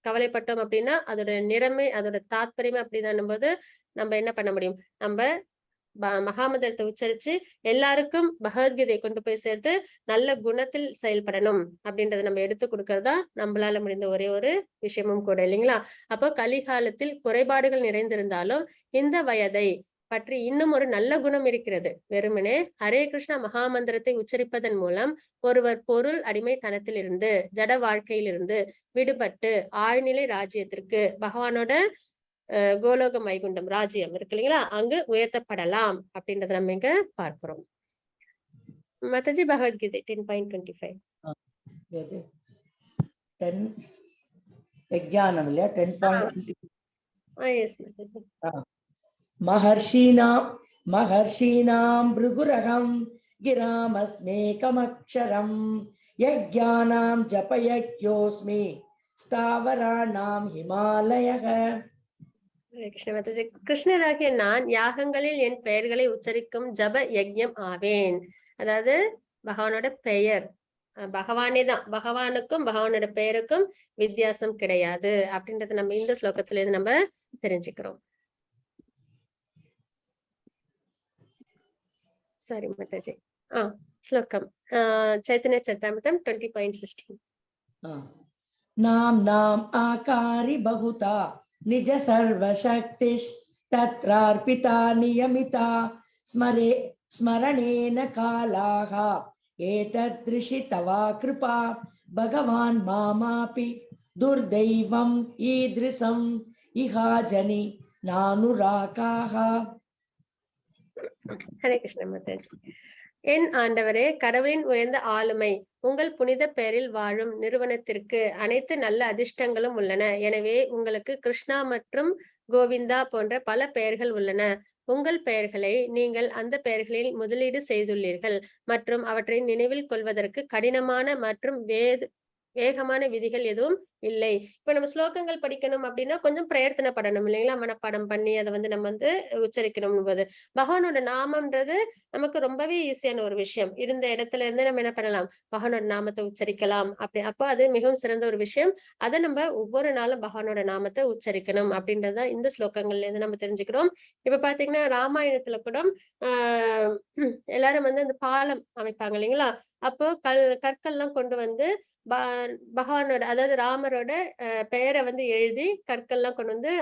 கவலைப்பட்டோம் அப்படின்னா அதோட நிறமை அதோட தாத்பரியமே அப்படிதான் போது நம்ம என்ன பண்ண முடியும், நம்ம மகாமந்திரத்தை உச்சரிச்சு எல்லாருக்கும் பகவத்கீதையை கொண்டு போய் சேர்த்து நல்ல குணத்தில் செயல்படணும் அப்படின்றத நம்ம எடுத்து கொடுக்கறதா நம்மளால முடிந்த ஒரே ஒரு விஷயமும் கூட இல்லைங்களா? அப்போ கலிகாலத்தில் குறைபாடுகள் நிறைந்திருந்தாலும் இந்த வயதை பற்றி இன்னும் ஒரு நல்ல குணம் இருக்கிறது. வெறுமனே ஹரே கிருஷ்ணா மகாமந்திரத்தை உச்சரிப்பதன் மூலம் ஒருவர் பொருள் அடிமைத்தனத்தில் இருந்து ஜட வாழ்க்கையிலிருந்து விடுபட்டு ஆழ்நிலை ராஜ்யத்திற்கு பகவானோட கோலோக வைகுண்டம் ராஜ்யம் இருக்கு இல்லைங்களா, அங்கு உயர்த்தப்படலாம் அப்படின்றத நம்ம இங்க பார்க்கிறோம். மதஜி பகவத்கீதை 10.25 மகர்ஷீனாம் பிருகுரகம் கிராமஸ்மேகமக்ஷரம் யஜ்ஞானாம் ஜபயக்யோஸ்மி ஸ்தாவராணாம் ஹிமாலயக. கிருஷ்ணராகிய நான் யாகங்களில் என் பெயர்களை உச்சரிக்கும் ஜப யஜ்யம் ஆவேன். அதாவது பகவானோட பெயர் பகவானே தான், பகவானுக்கும் பகவானோட பெயருக்கும் வித்தியாசம் கிடையாது அப்படின்றத நம்ம இந்த ஸ்லோகத்துல இருந்து நம்ம தெரிஞ்சுக்கிறோம். சரி மாதாஜி. ஸ்லோகம் சைத்தன்ய சரிதாமிர்தம் 20.16. நாம் நாம் ஆகாரி பகுதா நிஜ சர்வசக்தி தத்ரார்பிதா நியமிதா ஸ்மரணேன காலாக ஏதத்ரிஷி தவா கிருபா பகவான் மாமாபி துர்தெய்வம் ஈத்ரிசம் இஹாஜனி நானுராகாக. ஹரே கிருஷ்ண மாதாஜி. என் ஆண்டவரே, கடவுளின் உயர்ந்த ஆளுமை உங்கள் புனித பெயரில் வாழும் நிறுவனத்திற்கு அனைத்து நல்ல அதிர்ஷ்டங்களும் உள்ளன. எனவே உங்களுக்கு கிருஷ்ணா மற்றும் கோவிந்தா போன்ற பல பெயர்கள் உள்ளன. உங்கள் பெயர்களை நீங்கள் அந்த பெயர்களில் முதலீடு செய்துள்ளீர்கள் மற்றும் அவற்றை நினைவில் கொள்வதற்கு கடினமான மற்றும் வேகமான விதிகள் எதுவும் இல்லை. இப்ப நம்ம ஸ்லோகங்கள் படிக்கணும் அப்படின்னா கொஞ்சம் பிரயத்தனப்படணும் இல்லைங்களா? மனப்பாடம் பண்ணி அதை வந்து நம்ம வந்து உச்சரிக்கணும் போது பகவானோட நாமம்ன்றது நமக்கு ரொம்பவே ஈஸியான ஒரு விஷயம். இருந்த இடத்துல இருந்து நம்ம என்ன பண்ணலாம், பகவானோட நாமத்தை உச்சரிக்கலாம். அப்போ அது மிகவும் சிறந்த ஒரு விஷயம். அதை நம்ம ஒவ்வொரு நாளும் பகவானோட நாமத்தை உச்சரிக்கணும் அப்படின்றதான் இந்த ஸ்லோகங்கள்ல இருந்து நம்ம தெரிஞ்சுக்கிறோம். இப்ப பாத்தீங்கன்னா ராமாயணத்துல கூட எல்லாரும் வந்து அந்த பாலம் அமைப்பாங்க இல்லைங்களா? அப்போ கற்கள்லாம் கொண்டு வந்து பகவானோட அதாவது ராமரோட பெயரை வந்து எழுதி கற்கள்லாம் கொண்டு வந்து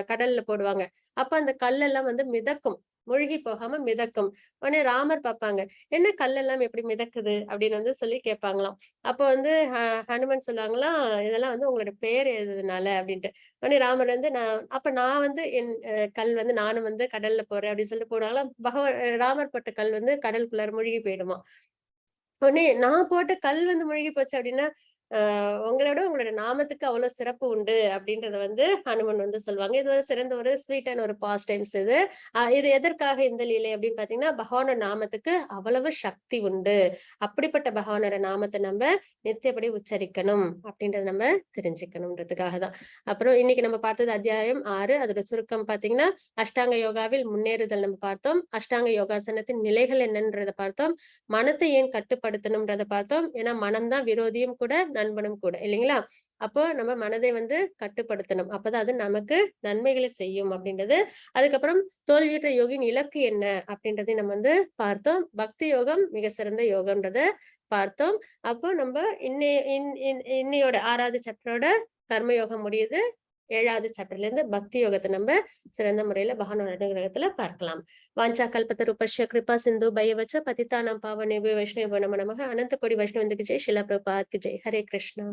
கடல்ல போடுவாங்க. அப்ப அந்த கல்லெல்லாம் வந்து மிதக்கும், மூழ்கி போகாம மிதக்கும். உடனே ராமர் பார்ப்பாங்க, என்ன கல்லெல்லாம் எப்படி மிதக்குது அப்படின்னு வந்து சொல்லி கேட்பாங்களாம். அப்போ வந்து ஹனுமன் சொல்லுவாங்களாம், இதெல்லாம் வந்து உங்களோட பெயர் எழுதுனால அப்படின்ட்டு. உடனே ராமர் வந்து நான் வந்து என் கல் வந்து நானும் வந்து கடல்ல போறேன் அப்படின்னு சொல்லிட்டு போடுவாங்களாம். ராமர் போட்ட கல் வந்து கடலுக்குள்ளார மூழ்கி போயிடுமா. உடனே நான் போட்ட கல் வந்து மூழ்கி போச்சு அப்படின்னா உங்களோட நாமத்துக்கு அவ்வளவு சிறப்பு உண்டு அப்படின்றத வந்து ஹனுமன் வந்து சொல்லுவாங்க. இது ஒரு சிறந்த ஒரு ஸ்வீட்டான ஒரு பாஸ்ட் டைம்ஸ். இது எதற்காக இந்த லீலை அப்படின்னு பாத்தீங்கன்னா பகவானோட நாமத்துக்கு அவ்வளவு சக்தி உண்டு. அப்படிப்பட்ட பகவானோட நாமத்தை நம்ம நித்தியப்படி உச்சரிக்கணும் அப்படின்றத நம்ம தெரிஞ்சுக்கணும்ன்றதுக்காக தான். அப்புறம் இன்னைக்கு நம்ம பார்த்தது அத்தியாயம் 6. அதோட சுருக்கம் பாத்தீங்கன்னா அஷ்டாங்க யோகாவில் முன்னேறுதல் நம்ம பார்த்தோம். அஷ்டாங்க யோகாசனத்தின் நிலைகள் என்னன்றதை பார்த்தோம். மனத்தை ஏன் கட்டுப்படுத்தணும்ன்றதை பார்த்தோம். ஏன்னா மனம்தான் விரோதியும் கூட நண்பனும் கூட இல்லைங்களா? அப்போ நம்ம மனதை வந்து கட்டுப்படுத்தணும். அப்பதான் அது நமக்கு நன்மைகளை செய்யும் அப்படின்றது. அதுக்கப்புறம் தோல்வியுற்ற யோகின் இலக்கு என்ன அப்படின்றதை நம்ம வந்து பார்த்தோம். பக்தி யோகம் மிக சிறந்த யோகம்ன்றத பார்த்தோம். அப்போ நம்ம இன்னையோட 6வது சாப்டரோட கர்மயோகம் முடியுது. 7வது சாப்டர்ல இருந்து பக்தி யோகத்தை நம்ம சிறந்த முறையில பகவானோட அனுகிரகத்துல பார்க்கலாம். வாஞ்சா கல்பத்தருபஸ்ய கிருபா சிந்து பயவச்ச பதிதானாம் பாவனேபி வைஷ்ணவோ நமோ நமः. அனந்த கோடி வைஷ்ணவந்துக்கு ஜெய். ஷிலா பிரபுபாத் கி ஜெய். ஹரே கிருஷ்ணா.